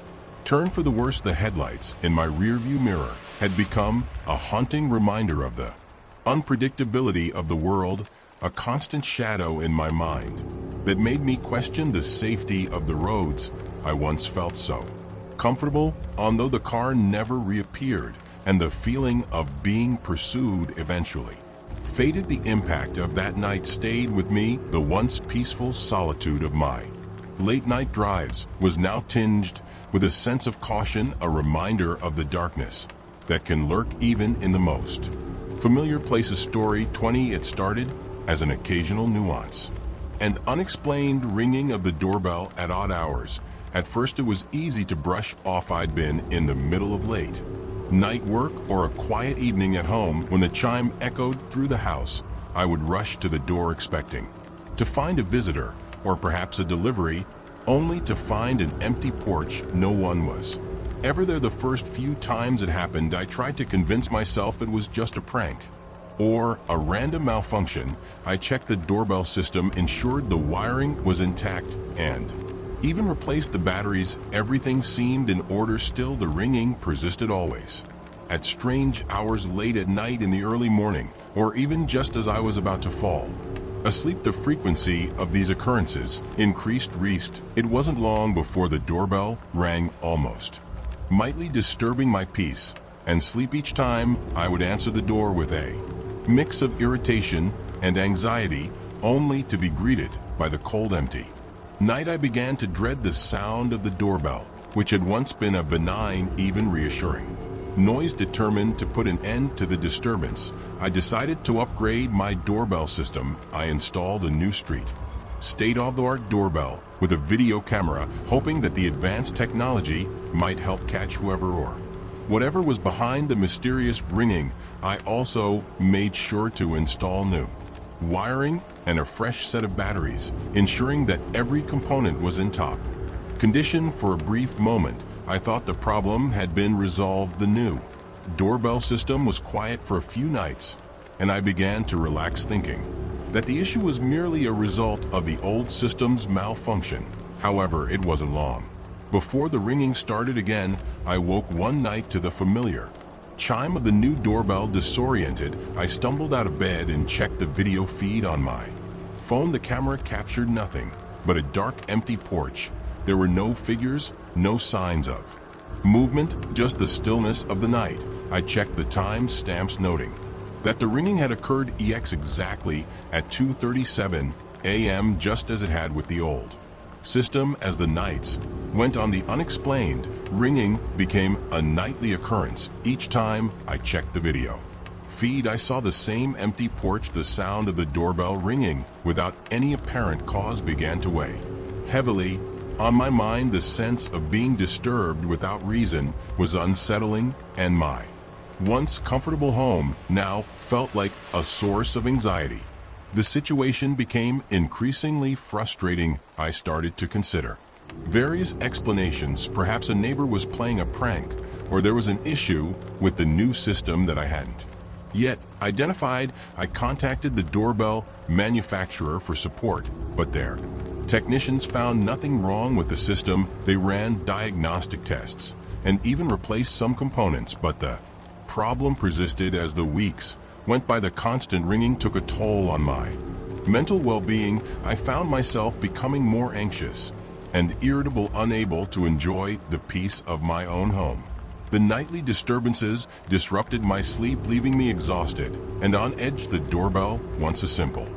S1: turn for the worse. The headlights in my rearview mirror had become a haunting reminder of the unpredictability of the world, a constant shadow in my mind that made me question the safety of the roads I once felt so comfortable on. Though the car never reappeared, and the feeling of being pursued eventually faded, the impact of that night stayed with me. The once peaceful solitude of my late-night drives was now tinged with a sense of caution, a reminder of the darkness that can lurk even in the most familiar places. Story 20. It started as an occasional nuance and unexplained ringing of the doorbell at odd hours. At first, it was easy to brush off. I'd been in the middle of late night work or a quiet evening at home. When the chime echoed through the house, I would rush to the door expecting to find a visitor or perhaps a delivery, only to find an empty porch. No one was ever there. The first few times it happened, I tried to convince myself it was just a prank or a random malfunction. I checked the doorbell system, ensured the wiring was intact, and even replaced the batteries. Everything seemed in order. Still, the ringing persisted, always at strange hours, late at night, in the early morning, or even just as I was about to fall asleep. The frequency of these occurrences increased. It wasn't long before the doorbell rang, almost mightily disturbing my peace and sleep. Each time I would answer the door with a mix of irritation and anxiety, only to be greeted by the cold, empty night. I began to dread the sound of the doorbell, which had once been a benign, even reassuring noise. Determined to put an end to the disturbance, I decided to upgrade my doorbell system. I installed a new state-of-the-art doorbell with a video camera, hoping that the advanced technology might help catch whoever or whatever was behind the mysterious ringing. I also made sure to install new wiring and a fresh set of batteries, ensuring that every component was in top condition. For a brief moment, I thought the problem had been resolved. The new doorbell system was quiet for a few nights, and I began to relax, thinking that the issue was merely a result of the old system's malfunction. However, it wasn't long before the ringing started again. I woke one night to the familiar chime of the new doorbell. Disoriented, I stumbled out of bed and checked the video feed on my phone. The camera captured nothing but a dark, empty porch. There were no figures, no signs of movement, just the stillness of the night. I checked the time stamps, noting that the ringing had occurred exactly at 2:37 a.m., just as it had with the old system as the nights went on. The unexplained ringing became a nightly occurrence. Each time I checked the video feed, I saw the same empty porch. The sound of the doorbell ringing without any apparent cause began to weigh heavily on my mind. The sense of being disturbed without reason was unsettling, and my once comfortable home now felt like a source of anxiety. The situation became increasingly frustrating. I started to consider various explanations. Perhaps a neighbor was playing a prank, or there was an issue with the new system that I hadn't yet identified. I contacted the doorbell manufacturer for support, but their technicians found nothing wrong with the system. They ran diagnostic tests and even replaced some components, but the problem persisted as the weeks went by. The constant ringing took a toll on my mental well-being. I found myself becoming more anxious and irritable, unable to enjoy the peace of my own home. The nightly disturbances disrupted my sleep, leaving me exhausted and on edge. The doorbell, once a simple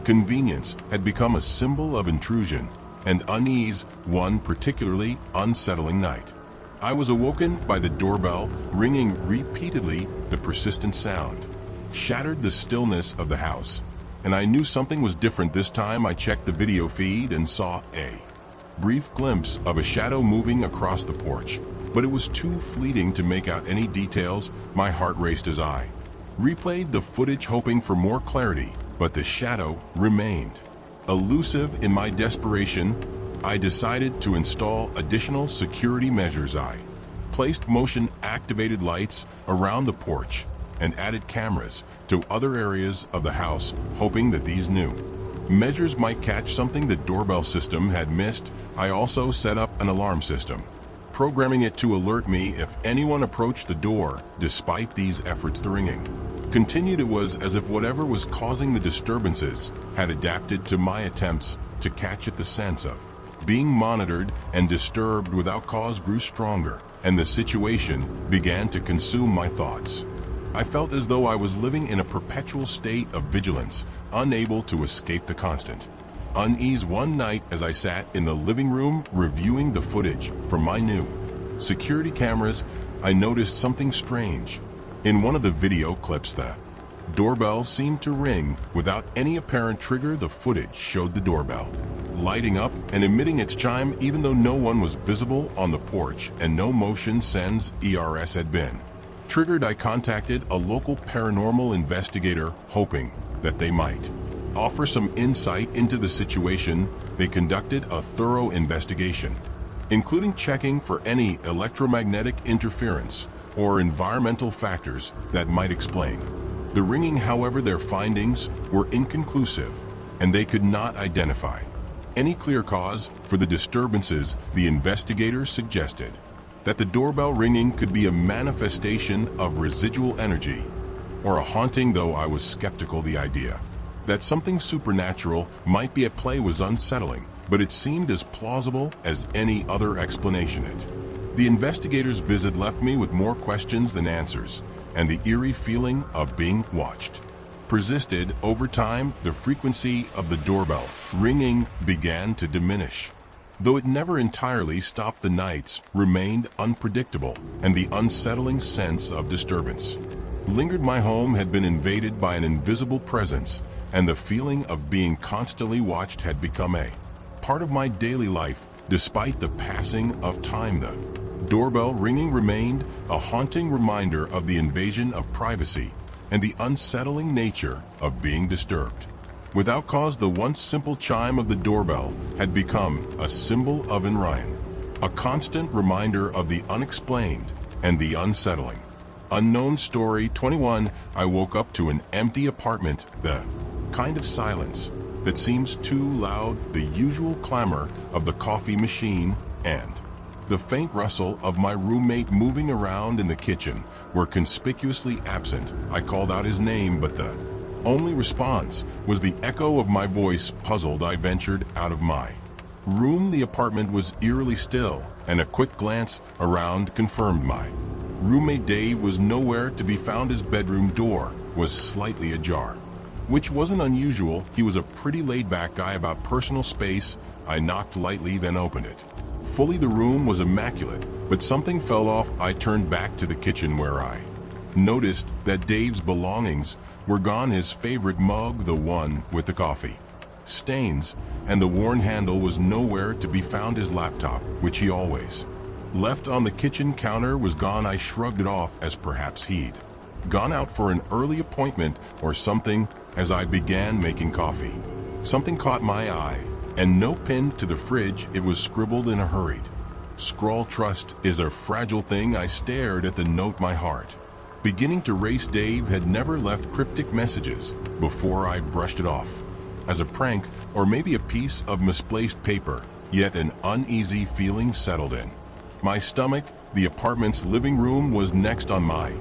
S1: convenience, had become a symbol of intrusion and unease. One particularly unsettling night, I was awoken by the doorbell ringing repeatedly. The persistent sound shattered the stillness of the house, and I knew something was different. This time I checked the video feed and saw a brief glimpse of a shadow moving across the porch, but it was too fleeting to make out any details. My heart raced as I replayed the footage, hoping for more clarity, but the shadow remained elusive. In my desperation, I decided to install additional security measures. I placed motion-activated lights around the porch and added cameras to other areas of the house, hoping that these new measures might catch something the doorbell system had missed. I also set up an alarm system, programming it to alert me if anyone approached the door. Despite these efforts, the ringing continued. It was as if whatever was causing the disturbances had adapted to my attempts to catch it. The sense of being monitored and disturbed without cause grew stronger, and the situation began to consume my thoughts. I felt as though I was living in a perpetual state of vigilance, unable to escape the constant unease. One night, as I sat in the living room reviewing the footage from my new security cameras, I noticed something strange. In one of the video clips, the doorbell seemed to ring without any apparent trigger. The footage showed the doorbell lighting up and emitting its chime, even though no one was visible on the porch and no motion sends ERS had been triggered. I contacted a local paranormal investigator, hoping that they might offer some insight into the situation. They conducted a thorough investigation, including checking for any electromagnetic interference or environmental factors that might explain the ringing. However, their findings were inconclusive, and they could not identify any clear cause for the disturbances. The investigators suggested that the doorbell ringing could be a manifestation of residual energy or a haunting, though I was skeptical. The idea that something supernatural might be at play was unsettling, but it seemed as plausible as any other explanation. The investigators' visit left me with more questions than answers, and the eerie feeling of being watched persisted. Over time, the frequency of the doorbell ringing began to diminish. Though it never entirely stopped, the nights remained unpredictable, and the unsettling sense of disturbance lingered. My home had been invaded by an invisible presence, and the feeling of being constantly watched had become a part of my daily life. Despite the passing of time, the doorbell ringing remained a haunting reminder of the invasion of privacy and the unsettling nature of being disturbed without cause. The once simple chime of the doorbell had become a symbol of Orion, a constant reminder of the unexplained and the unsettling. Unknown story 21. I woke up to an empty apartment, the kind of silence that seems too loud, the usual clamor of the coffee machine, and the faint rustle of my roommate moving around in the kitchen were conspicuously absent. I called out his name, but the only response was the echo of my voice. Puzzled, I ventured out of my room. The apartment was eerily still, and a quick glance around confirmed my roommate Dave was nowhere to be found. His bedroom door was slightly ajar, which wasn't unusual. He was a pretty laid-back guy about personal space, I knocked lightly, then opened it. Fully, the room was immaculate, but something fell off. I turned back to the kitchen where I noticed that Dave's belongings were gone. His favorite mug, the one with the coffee stains, and the worn handle was nowhere to be found. His laptop, which he always left on the kitchen counter, was gone. I shrugged it off as perhaps he'd gone out for an early appointment or something. As I began making coffee, something caught my eye, and no pinned to the fridge. It was scribbled in a hurried scrawl, "Trust is a fragile thing." I stared at the note, my heart beginning to race. Dave had never left cryptic messages before. I brushed it off as a prank, or maybe a piece of misplaced paper, yet an uneasy feeling settled in my stomach. The apartment's living room was next on my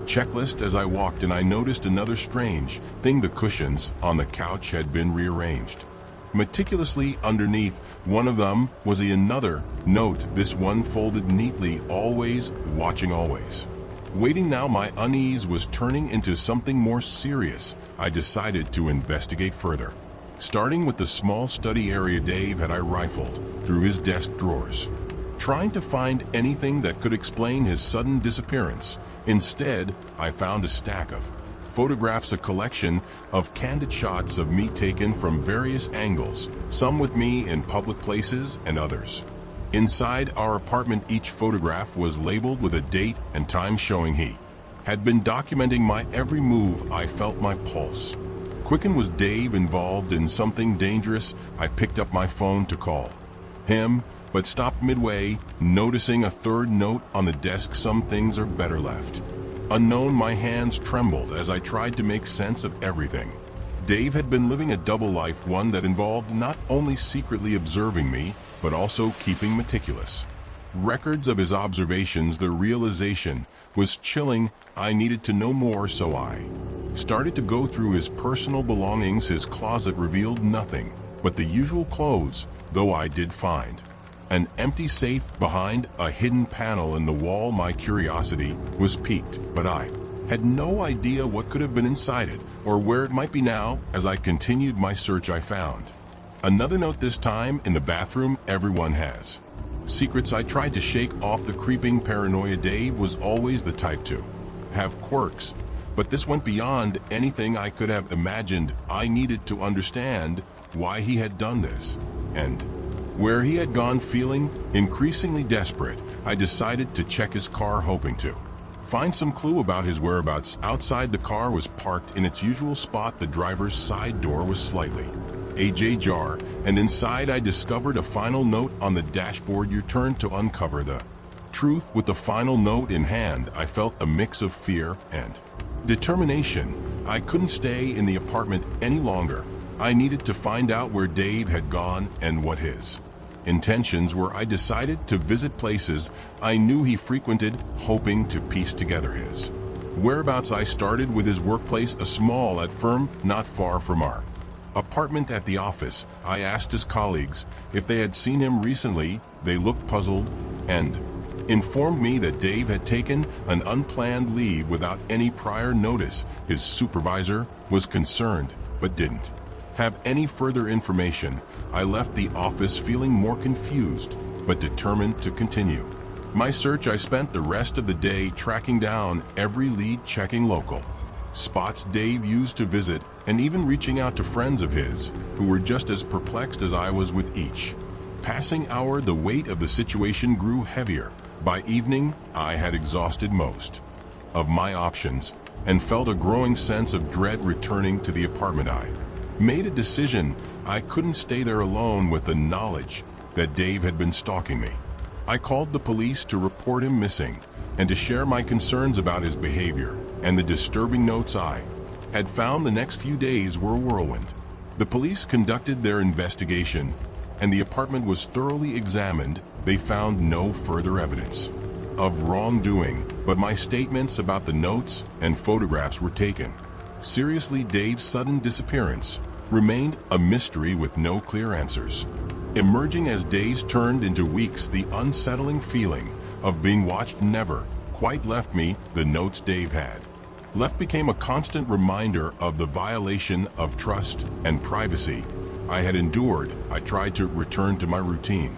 S1: checklist as I walked, and I noticed another strange thing. The cushions on the couch had been rearranged meticulously. Underneath one of them was another note, this one folded neatly, "Always watching, always waiting." Now my unease was turning into something more serious. I decided to investigate further. Starting with the small study area, Dave had I rifled through his desk drawers, trying to find anything that could explain his sudden disappearance. Instead, I found a stack of photographs, a collection of candid shots of me taken from various angles, some with me in public places and others inside our apartment. Each photograph was labeled with a date and time, showing he had been documenting my every move. I felt my pulse quicken. Was Dave involved in something dangerous? I picked up my phone to call him, but stopped midway, noticing a third note on the desk, "Some things are better left unknown." My hands trembled as I tried to make sense of everything. Dave had been living a double life, one that involved not only secretly observing me, but also keeping meticulous records of his observations. The realization was chilling. I needed to know more, so I started to go through his personal belongings. His closet revealed nothing but the usual clothes, though I did find an empty safe behind a hidden panel in the wall. My curiosity was piqued, but I had no idea what could have been inside it or where it might be. Now, as I continued my search, I found another note, this time in the bathroom. "Everyone has secrets." I tried to shake off the creeping paranoia. Dave was always the type to have quirks, but this went beyond anything I could have imagined. I needed to understand why he had done this and where he had gone. Feeling increasingly desperate, I decided to check his car, hoping to find some clue about his whereabouts. Outside, the car was parked in its usual spot. The driver's side door was slightly ajar, and inside I discovered a final note on the dashboard. "You turned to uncover the truth." With the final note in hand, I felt a mix of fear and determination. I couldn't stay in the apartment any longer. I needed to find out where Dave had gone and what his intentions were. I decided to visit places I knew he frequented, hoping to piece together his whereabouts. I started with his workplace, a small firm not far from our apartment. At the office, I asked his colleagues if they had seen him recently. They looked puzzled and informed me that Dave had taken an unplanned leave without any prior notice. His supervisor was concerned, but didn't have any further information. I left the office feeling more confused, but determined to continue my search. I spent the rest of the day tracking down every lead, checking local spots Dave used to visit, and even reaching out to friends of his who were just as perplexed as I was. With each passing hour, the weight of the situation grew heavier. By evening, I had exhausted most of my options and felt a growing sense of dread returning to the apartment. I made a decision. I couldn't stay there alone with the knowledge that Dave had been stalking me. I called the police to report him missing and to share my concerns about his behavior and the disturbing notes I had found. The next few days were a whirlwind. The police conducted their investigation, and the apartment was thoroughly examined. They found no further evidence of wrongdoing, but my statements about the notes and photographs were taken seriously. Dave's sudden disappearance remained a mystery with no clear answers. Emerging as days turned into weeks, the unsettling feeling of being watched never quite left me. The notes Dave had left became a constant reminder of the violation of trust and privacy I had endured, I tried to return to my routine.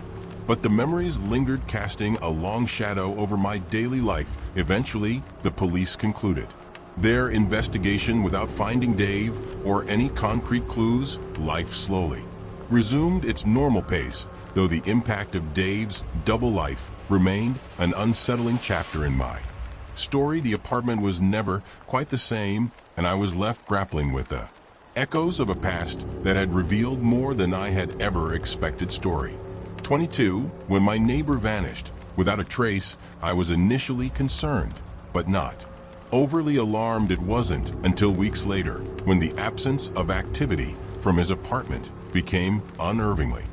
S1: But the memories lingered, casting a long shadow over my daily life. Eventually, the police concluded their investigation without finding Dave or any concrete clues. Life slowly resumed its normal pace, though the impact of Dave's double life remained an unsettling chapter in my story. The apartment was never quite the same, and I was left grappling with the echoes of a past that had revealed more than I had ever expected. Story 22. When my neighbor vanished without a trace, I was initially concerned, but not overly alarmed. It wasn't until weeks later, when the absence of activity from his apartment became unnervingly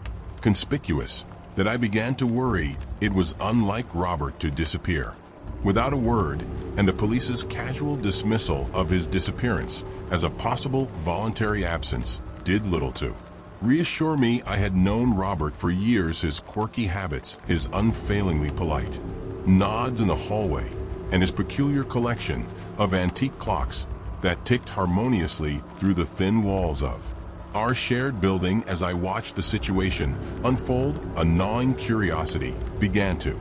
S1: conspicuous, that I began to worry. It was unlike Robert to disappear without a word, and the police's casual dismissal of his disappearance as a possible voluntary absence did little to reassure me. I had known Robert for years, his quirky habits, his unfailingly polite nods in the hallway, and his peculiar collection of antique clocks that ticked harmoniously through the thin walls of our shared building. As I watched the situation unfold, a gnawing curiosity began to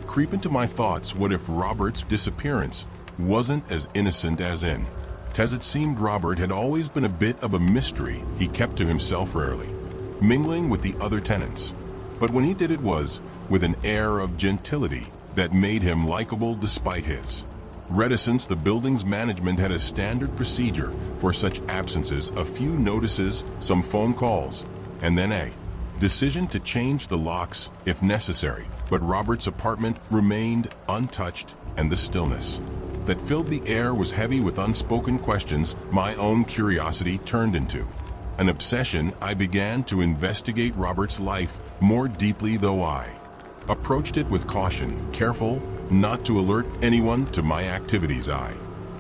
S1: creep into my thoughts. What if Robert's disappearance wasn't as innocent as it seemed? Robert had always been a bit of a mystery. He kept to himself, rarely mingling with the other tenants. But when he did, it was with an air of gentility that made him likable despite his reticence. The building's management had a standard procedure for such absences: a few notices, some phone calls, and then a decision to change the locks if necessary. But Robert's apartment remained untouched, and the stillness that filled the air was heavy with unspoken questions. My own curiosity turned into an obsession. I began to investigate Robert's life more deeply, though I approached it with caution, careful not to alert anyone to my activities. I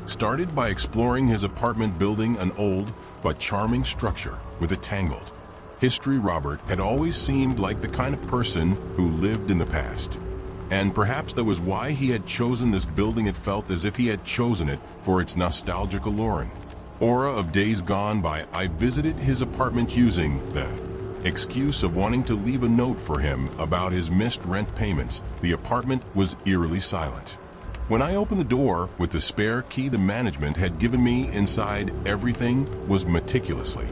S1: started by exploring his apartment building, an old but charming structure with a tangled history. Robert had always seemed like the kind of person who lived in the past, and perhaps that was why he had chosen this building. It felt as if he had chosen it for its nostalgic allure and aura of days gone by. I visited his apartment using the excuse of wanting to leave a note for him about his missed rent payments. The apartment was eerily silent. When I opened the door with the spare key the management had given me, inside everything was meticulously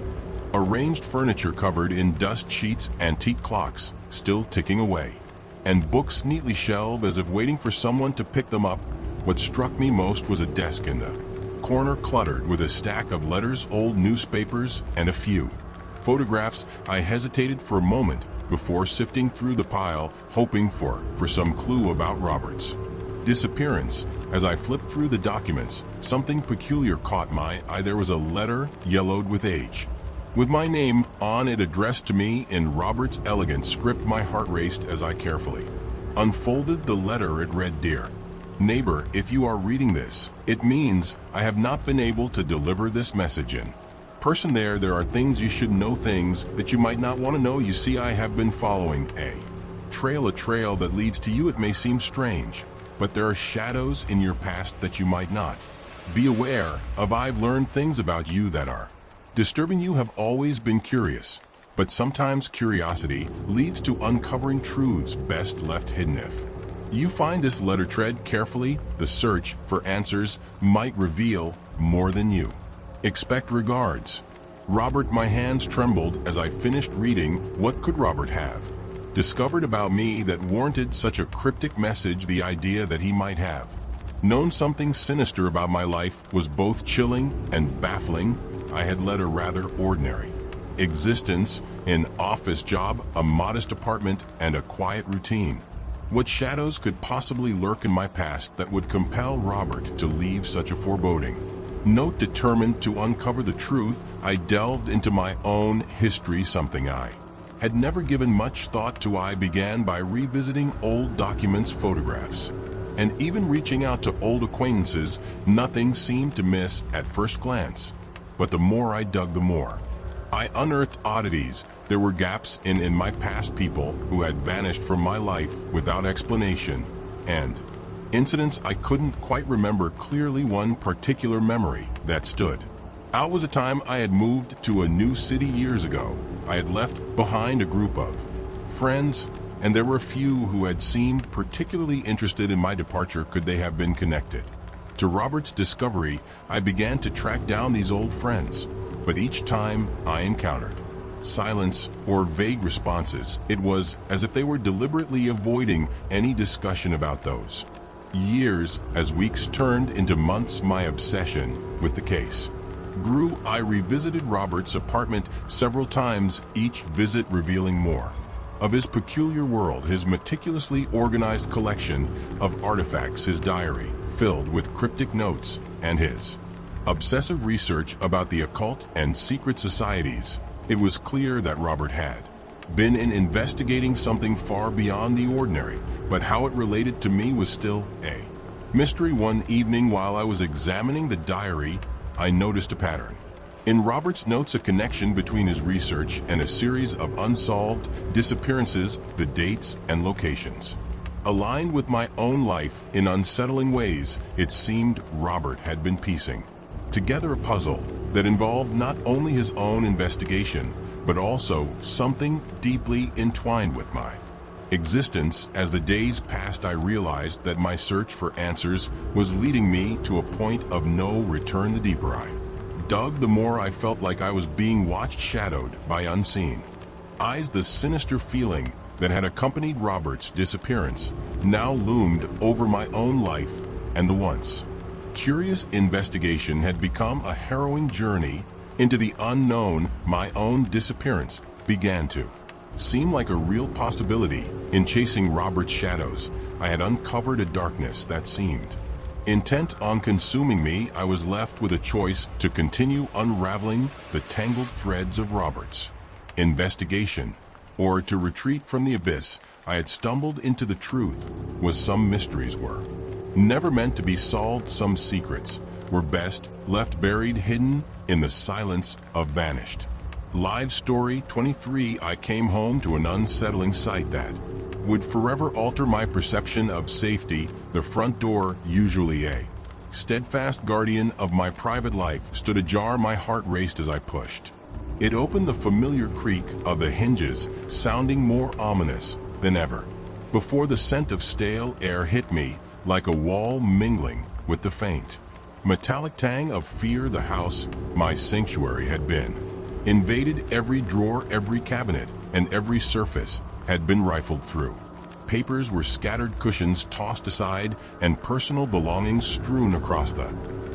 S1: arranged: furniture covered in dust sheets, antique clocks still ticking away, and books neatly shelved as if waiting for someone to pick them up. What struck me most was a desk in the corner cluttered with a stack of letters, old newspapers, and a few photographs. I hesitated for a moment before sifting through the pile, hoping for some clue about Robert's disappearance. As I flipped through the documents, something peculiar caught my eye. There was a letter, yellowed with age, with my name on it, addressed to me in Robert's elegant script. My heart raced as I carefully unfolded the letter. It read: "Dear neighbor, if you are reading this, it means I have not been able to deliver this message in person. There are things you should know, things that you might not want to know. You see, I have been following a trail that leads to you. It may seem strange, but there are shadows in your past that you might not be aware of. I've learned things about you that are disturbing. You have always been curious, but sometimes curiosity leads to uncovering truths best left hidden. If you find this letter, tread carefully. The search for answers might reveal more than you expect. Regards, Robert." My hands trembled as I finished reading. What could Robert have discovered about me that warranted such a cryptic message? The idea that he might have known something sinister about my life was both chilling and baffling. I had led a rather ordinary existence: an office job, a modest apartment, and a quiet routine. What shadows could possibly lurk in my past that would compel Robert to leave such a foreboding note? Determined to uncover the truth, I delved into my own history, something I had never given much thought to. I began by revisiting old documents, photographs, and even reaching out to old acquaintances. Nothing seemed to miss at first glance, but the more I dug, the more I unearthed oddities. There were gaps in my past, people who had vanished from my life without explanation, and incidents I couldn't quite remember clearly. One particular memory that stood Out was a time I had moved to a new city years ago. I had left behind a group of friends, and there were a few who had seemed particularly interested in my departure. Could they have been connected? To Robert's discovery, I began to track down these old friends, but each time I encountered silence or vague responses, it was as if they were deliberately avoiding any discussion about those. Years, as weeks turned into months, my obsession with the case grew. I revisited Robert's apartment several times, each visit revealing more of his peculiar world, his meticulously organized collection of artifacts, his diary filled with cryptic notes, and his obsessive research about the occult and secret societies. It was clear that Robert had been investigating something far beyond the ordinary, but how it related to me was still a mystery. One evening, while I was examining the diary, I noticed a pattern in Robert's notes, a connection between his research and a series of unsolved disappearances. The dates and locations aligned with my own life in unsettling ways. It seemed Robert had been piecing together a puzzle that involved not only his own investigation, but also something deeply entwined with my existence. As the days passed, I realized that my search for answers was leading me to a point of no return. The deeper I dug, the more I felt like I was being watched, shadowed by unseen eyes. The sinister feeling that had accompanied Robert's disappearance now loomed over my own life, and the once curious investigation had become a harrowing journey into the unknown. My own disappearance began to seem like a real possibility. In chasing Robert's shadows, I had uncovered a darkness that seemed intent on consuming me. I was left with a choice: to continue unraveling the tangled threads of Robert's investigation, or to retreat from the abyss I had stumbled into. The truth was, some mysteries were never meant to be solved. Some secrets were best left buried, hidden in the silence of vanished lives. Story 23. I came home to an unsettling sight that would forever alter my perception of safety. The front door, usually a steadfast guardian of my private life, stood ajar. My heart raced as I pushed it open. The familiar creak of the hinges sounding more ominous than ever before. The scent of stale air hit me like a wall, mingling with the faint metallic tang of fear. The house, my sanctuary, had been invaded. Every drawer, every cabinet, and every surface had been rifled through. Papers were scattered, cushions tossed aside, and personal belongings strewn across the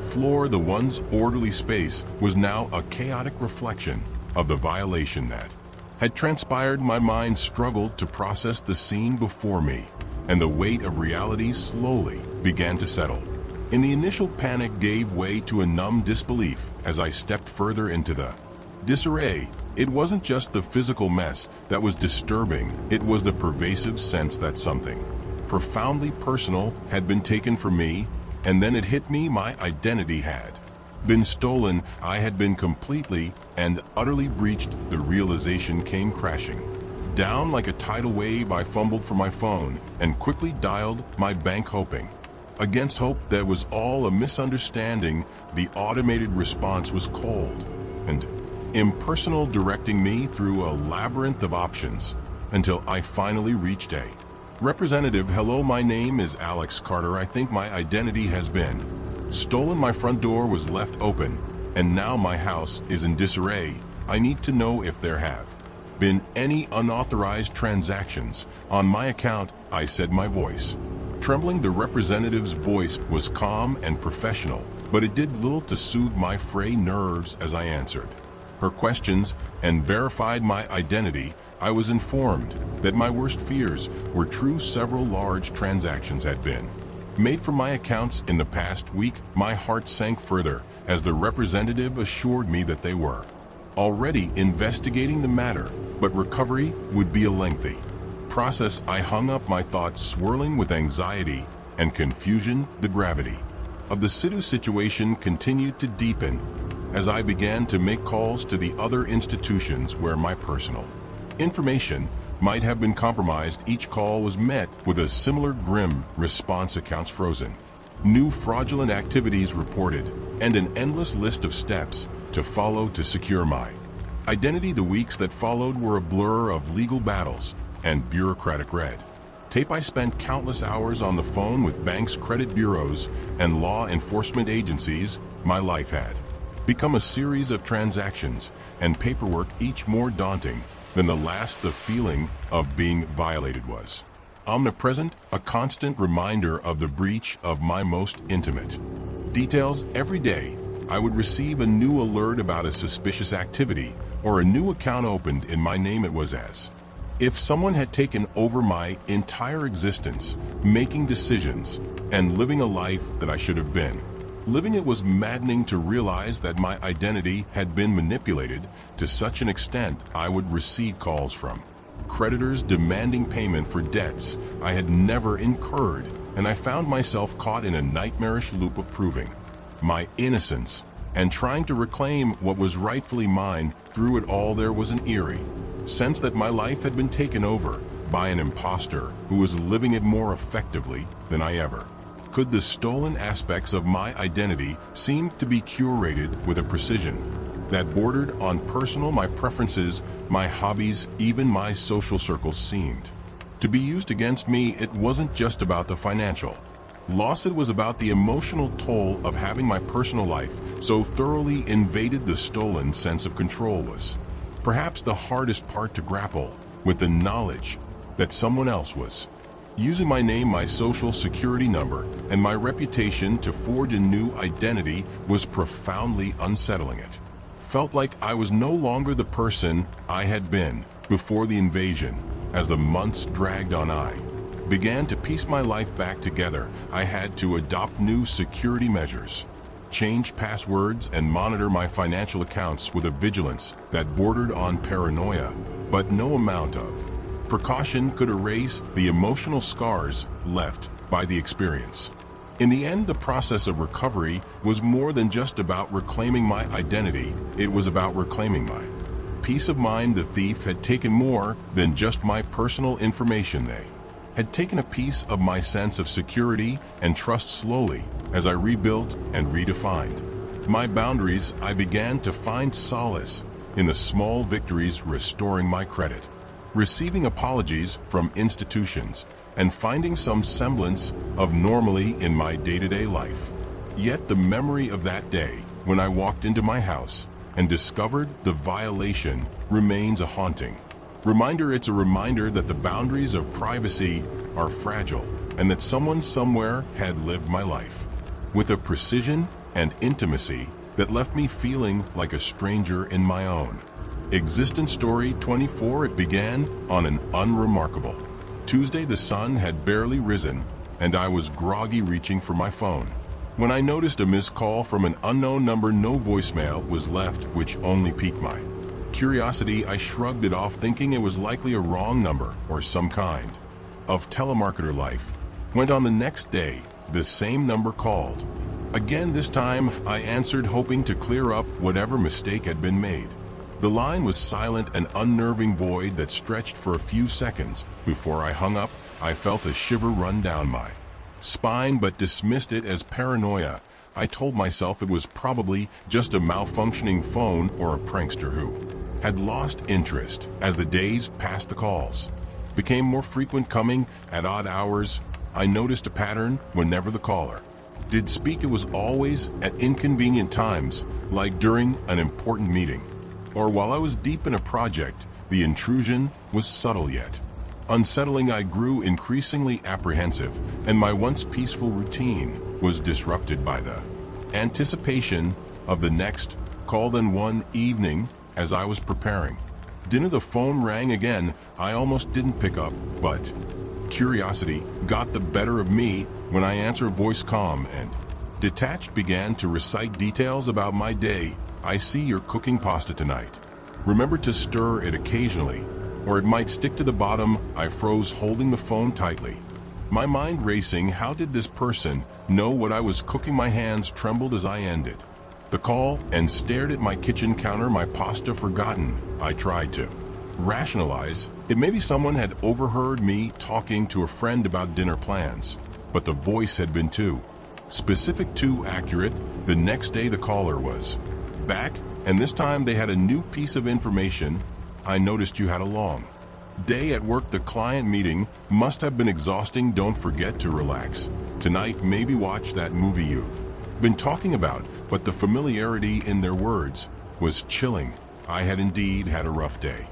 S1: floor. The once orderly space was now a chaotic reflection of the violation that had transpired. My mind struggled to process the scene before me, and the weight of reality slowly began to settle. In the initial panic gave way to a numb disbelief as I stepped further into the disarray. It wasn't just the physical mess that was disturbing, it was the pervasive sense that something profoundly personal had been taken from me. And then it hit me: my identity had been stolen. I had been completely and utterly breached. The realization came crashing down like a tidal wave. I fumbled for my phone and quickly dialed my bank, hoping against hope that was all a misunderstanding. The automated response was cold and impersonal, directing me through a labyrinth of options until I finally reached a representative. Hello, my name is Alex Carter. I think my identity has been stolen. My front door was left open, and now my house is in disarray. I need to know if there have been any unauthorized transactions on my account, I said, my voice trembling. The representative's voice was calm and professional, but it did little to soothe my frayed nerves. As I answered her questions and verified my identity, I was informed that my worst fears were true. Several large transactions had been made from my accounts in the past week. My heart sank further as the representative assured me that they were already investigating the matter, but recovery would be a lengthy process. I hung up, my thoughts swirling with anxiety and confusion. The gravity of the situation continued to deepen as I began to make calls to the other institutions where my personal information might have been compromised. Each call was met with a similar grim response: accounts frozen, new fraudulent activities reported, and an endless list of steps to follow to secure my identity. The weeks that followed were a blur of legal battles and bureaucratic red tape. I spent countless hours on the phone with banks, credit bureaus, and law enforcement agencies. My life had become a series of transactions and paperwork, each more daunting than the last. The feeling of being violated was omnipresent, a constant reminder of the breach of my most intimate details. Every day, I would receive a new alert about a suspicious activity or a new account opened in my name. It was as if someone had taken over my entire existence, making decisions and living a life that I should have been living. It was maddening to realize that my identity had been manipulated to such an extent. I would receive calls from creditors demanding payment for debts I had never incurred, and I found myself caught in a nightmarish loop of proving my innocence and trying to reclaim what was rightfully mine. Through it all, there was an eerie sense that my life had been taken over by an imposter who was living it more effectively than I ever could. The stolen aspects of my identity seemed to be curated with a precision that bordered on personal. My preferences, my hobbies, even my social circles seemed to be used against me. It wasn't just about the financial loss, it was about the emotional toll of having my personal life so thoroughly invaded. The stolen sense of control was perhaps the hardest part to grapple with. The knowledge that someone else was using my name, my social security number, and my reputation to forge a new identity was profoundly unsettling. It felt like I was no longer the person I had been before the invasion. As the months dragged on, I began to piece my life back together. I had to adopt new security measures, change passwords, and monitor my financial accounts with a vigilance that bordered on paranoia. But no amount of precaution could erase the emotional scars left by the experience. In the end, the process of recovery was more than just about reclaiming my identity. It was about reclaiming my peace of mind. The thief had taken more than just my personal information. They had taken a piece of my sense of security and trust. Slowly, as I rebuilt and redefined my boundaries, I began to find solace in the small victories, restoring my credit, receiving apologies from institutions, and finding some semblance of normalcy in my day-to-day life. Yet the memory of that day when I walked into my house and discovered the violation remains a haunting reminder. It's a reminder that the boundaries of privacy are fragile and that someone somewhere had lived my life with a precision and intimacy that left me feeling like a stranger in my own existence. Story 24. It began on an unremarkable Tuesday. The sun had barely risen, and I was groggy, reaching for my phone when I noticed a missed call from an unknown number. No voicemail was left, which only piqued my curiosity. I shrugged it off, thinking it was likely a wrong number or some kind of telemarketer. Life went on. The next day, the same number called again. This time, I answered, hoping to clear up whatever mistake had been made. The line was silent, an unnerving void that stretched for a few seconds. Before I hung up, I felt a shiver run down my spine, but dismissed it as paranoia. I told myself it was probably just a malfunctioning phone or a prankster who had lost interest. As the days passed, the calls became more frequent, coming at odd hours. I noticed a pattern. Whenever the caller did speak, it was always at inconvenient times, like during an important meeting or while I was deep in a project. The intrusion was subtle yet unsettling. I grew increasingly apprehensive, and my once peaceful routine was disrupted by the anticipation of the next call. Then one evening, as I was preparing dinner, the phone rang again. I almost didn't pick up, but curiosity got the better of me. When I answered, a voice calm and detached began to recite details about my day. I see you're cooking pasta tonight. Remember to stir it occasionally, or it might stick to the bottom. I froze, holding the phone tightly, my mind racing. How did this person know what I was cooking? My hands trembled as I ended the call and stared at my kitchen counter, my pasta forgotten. I tried to rationalize it. Maybe someone had overheard me talking to a friend about dinner plans, but the voice had been too Specific too accurate. The next day the caller was back, and this time they had a new piece of information. I noticed you had a long day at work. The client meeting must have been exhausting. Don't forget to relax tonight. Maybe watch that movie you've been talking about. But the familiarity in their words was chilling. I had indeed had a rough day,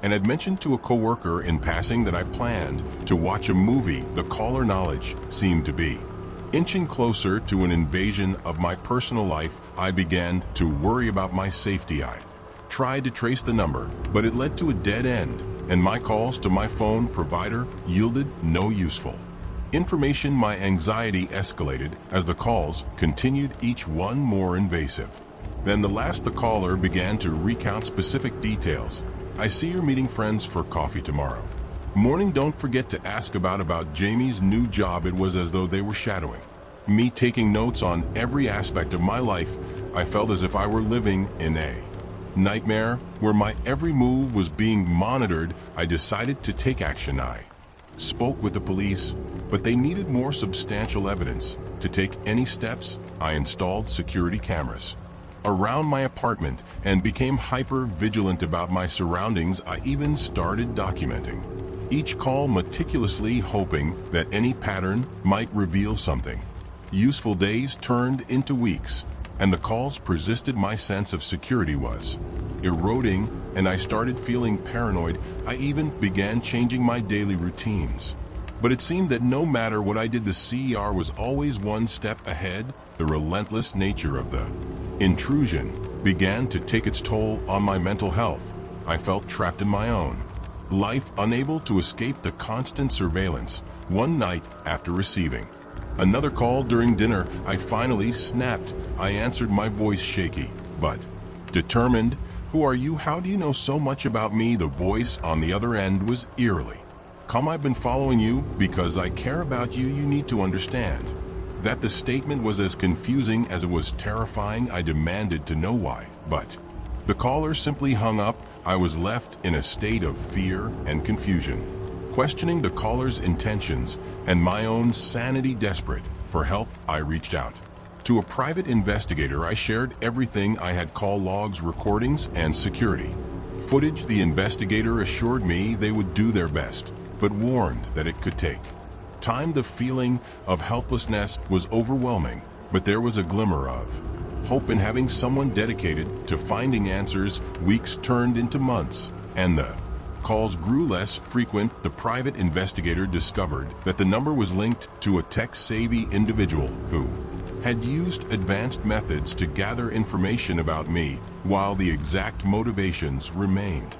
S1: and had mentioned to a coworker in passing that I planned to watch a movie. The caller knowledge seemed to be inching closer to an invasion of my personal life. I began to worry about my safety. I tried to trace the number, but it led to a dead end, and my calls to my phone provider yielded no useful information. My anxiety escalated as the calls continued, each one more invasive than the last. The caller began to recount specific details. I see you're meeting friends for coffee tomorrow morning. Don't forget to ask about Jamie's new job. It was as though they were shadowing me, taking notes on every aspect of my life. I felt as if I were living in a nightmare where my every move was being monitored. I decided to take action. I spoke with the police, but they needed more substantial evidence to take any steps. I installed security cameras around my apartment and became hyper vigilant about my surroundings. I even started documenting each call meticulously, hoping that any pattern might reveal something useful. Days turned into weeks, and the calls persisted. My sense of security was eroding, and I started feeling paranoid. I even began changing my daily routines, but it seemed that no matter what I did, the CER was always one step ahead. The relentless nature of the intrusion began to take its toll on my mental health. I felt trapped in my own life, unable to escape the constant surveillance. One night, after receiving another call during dinner, I finally snapped. I answered, my voice shaky but determined. Who are you? How do you know so much about me? The voice on the other end was eerily calm. I've been following you because I care about you. You need to understand that. The statement was as confusing as it was terrifying. I demanded to know why, but the caller simply hung up. I was left in a state of fear and confusion, questioning the caller's intentions and my own sanity. Desperate for help, I reached out to a private investigator. I shared everything I had: call logs, recordings, and security footage. The investigator assured me they would do their best, but warned that it could take time. The feeling of helplessness was overwhelming, but there was a glimmer of hope in having someone dedicated to finding answers. Weeks turned into months, and the calls grew less frequent. The private investigator discovered that the number was linked to a tech-savvy individual who had used advanced methods to gather information about me. While the exact motivations remained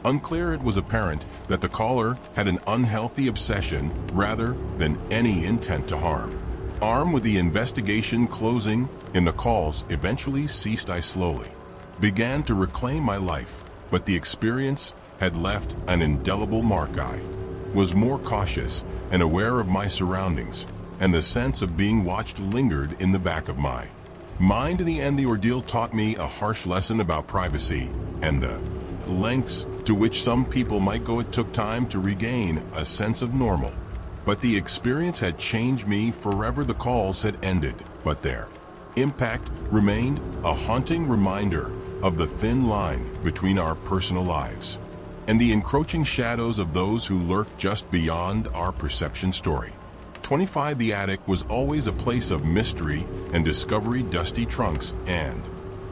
S1: unclear, it was apparent that the caller had an unhealthy obsession rather than any intent to harm. Armed with the investigation closing in, the calls eventually ceased. I slowly began to reclaim my life, but the experience had left an indelible mark. I was more cautious and aware of my surroundings, and the sense of being watched lingered in the back of my mind. In the end, the ordeal taught me a harsh lesson about privacy and the lengths to which some people might go. It took time to regain a sense of normal, but the experience had changed me forever. The calls had ended, but their impact remained, a haunting reminder of the thin line between our personal lives and the encroaching shadows of those who lurk just beyond our perception. Story 25. The attic was always a place of mystery and discovery. Dusty trunks and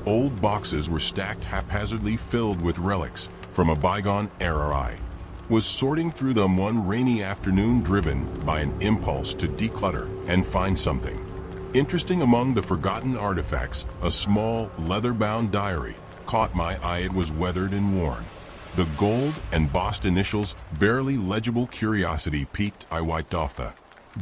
S1: old boxes were stacked haphazardly, filled with relics from a bygone era. I was sorting through them one rainy afternoon, driven by an impulse to declutter and find something interesting. Among the forgotten artifacts, a small leather-bound diary caught my eye. It was weathered and worn, the gold embossed initials barely legible. Curiosity piqued. I wiped off the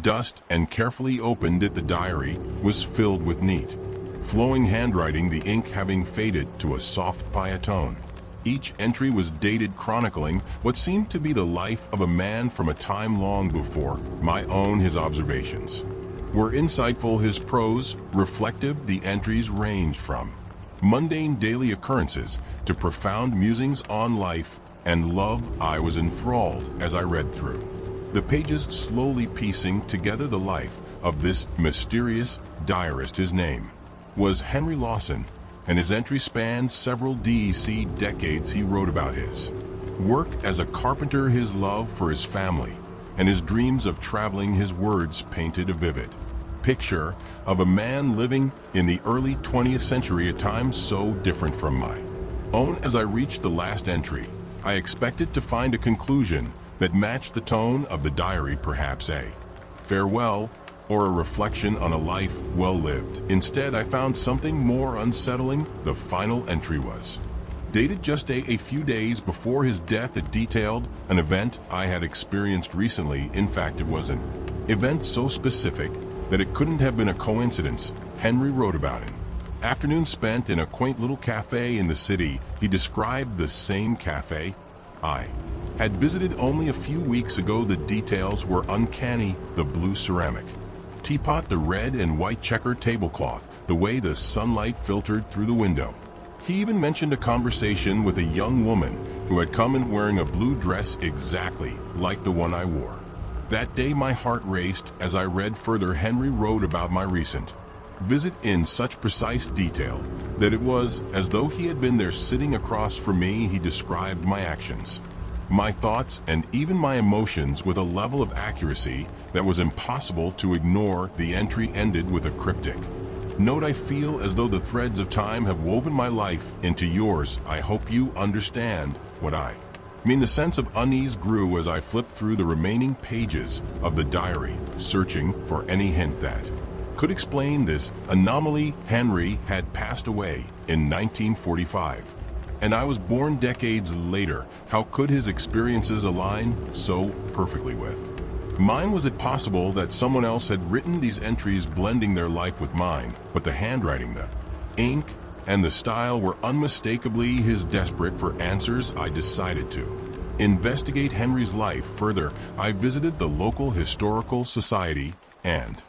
S1: dust and carefully opened it. The diary was filled with neat, flowing handwriting, the ink having faded to a soft sepia tone. Each entry was dated, chronicling what seemed to be the life of a man from a time long before my own. His observations were insightful, his prose reflective. The entries ranged from mundane daily occurrences to profound musings on life and love. I was enthralled as I read through the pages slowly piecing together the life of this mysterious diarist. His name was Henry Lawson, and his entry spanned several decades. He wrote about his work as a carpenter, his love for his family, and his dreams of traveling. His words painted a vivid picture of a man living in the early 20th century, a time so different from my own. As I reached the last entry, I expected to find a conclusion that matched the tone of the diary, perhaps a farewell or a reflection on a life well lived. Instead, I found something more unsettling. The final entry was dated just a few days before his death. It detailed an event I had experienced recently. In fact, it was an event so specific that it couldn't have been a coincidence. Henry wrote about an afternoon spent in a quaint little cafe in the city. He described the same cafe I had visited only a few weeks ago. The details were uncanny: the blue ceramic teapot, the red and white checkered tablecloth, the way the sunlight filtered through the window. He even mentioned a conversation with a young woman who had come in wearing a blue dress exactly like the one I wore that day. My heart raced as I read further. Henry wrote about my recent visit in such precise detail that it was as though he had been there sitting across from me. He described my actions, my thoughts, and even my emotions with a level of accuracy that was impossible to ignore. The entry ended with a cryptic note: I feel as though the threads of time have woven my life into yours. I hope you understand what I mean. The sense of unease grew as I flipped through the remaining pages of the diary, searching for any hint that could explain this anomaly. Henry had passed away in 1945, and I was born decades later. How could his experiences align so perfectly with mine? Was it possible that someone else had written these entries, blending their life with mine? But the handwriting, the ink, and the style were unmistakably his. Desperate for answers, I decided to investigate Henry's life further. I visited the local historical society and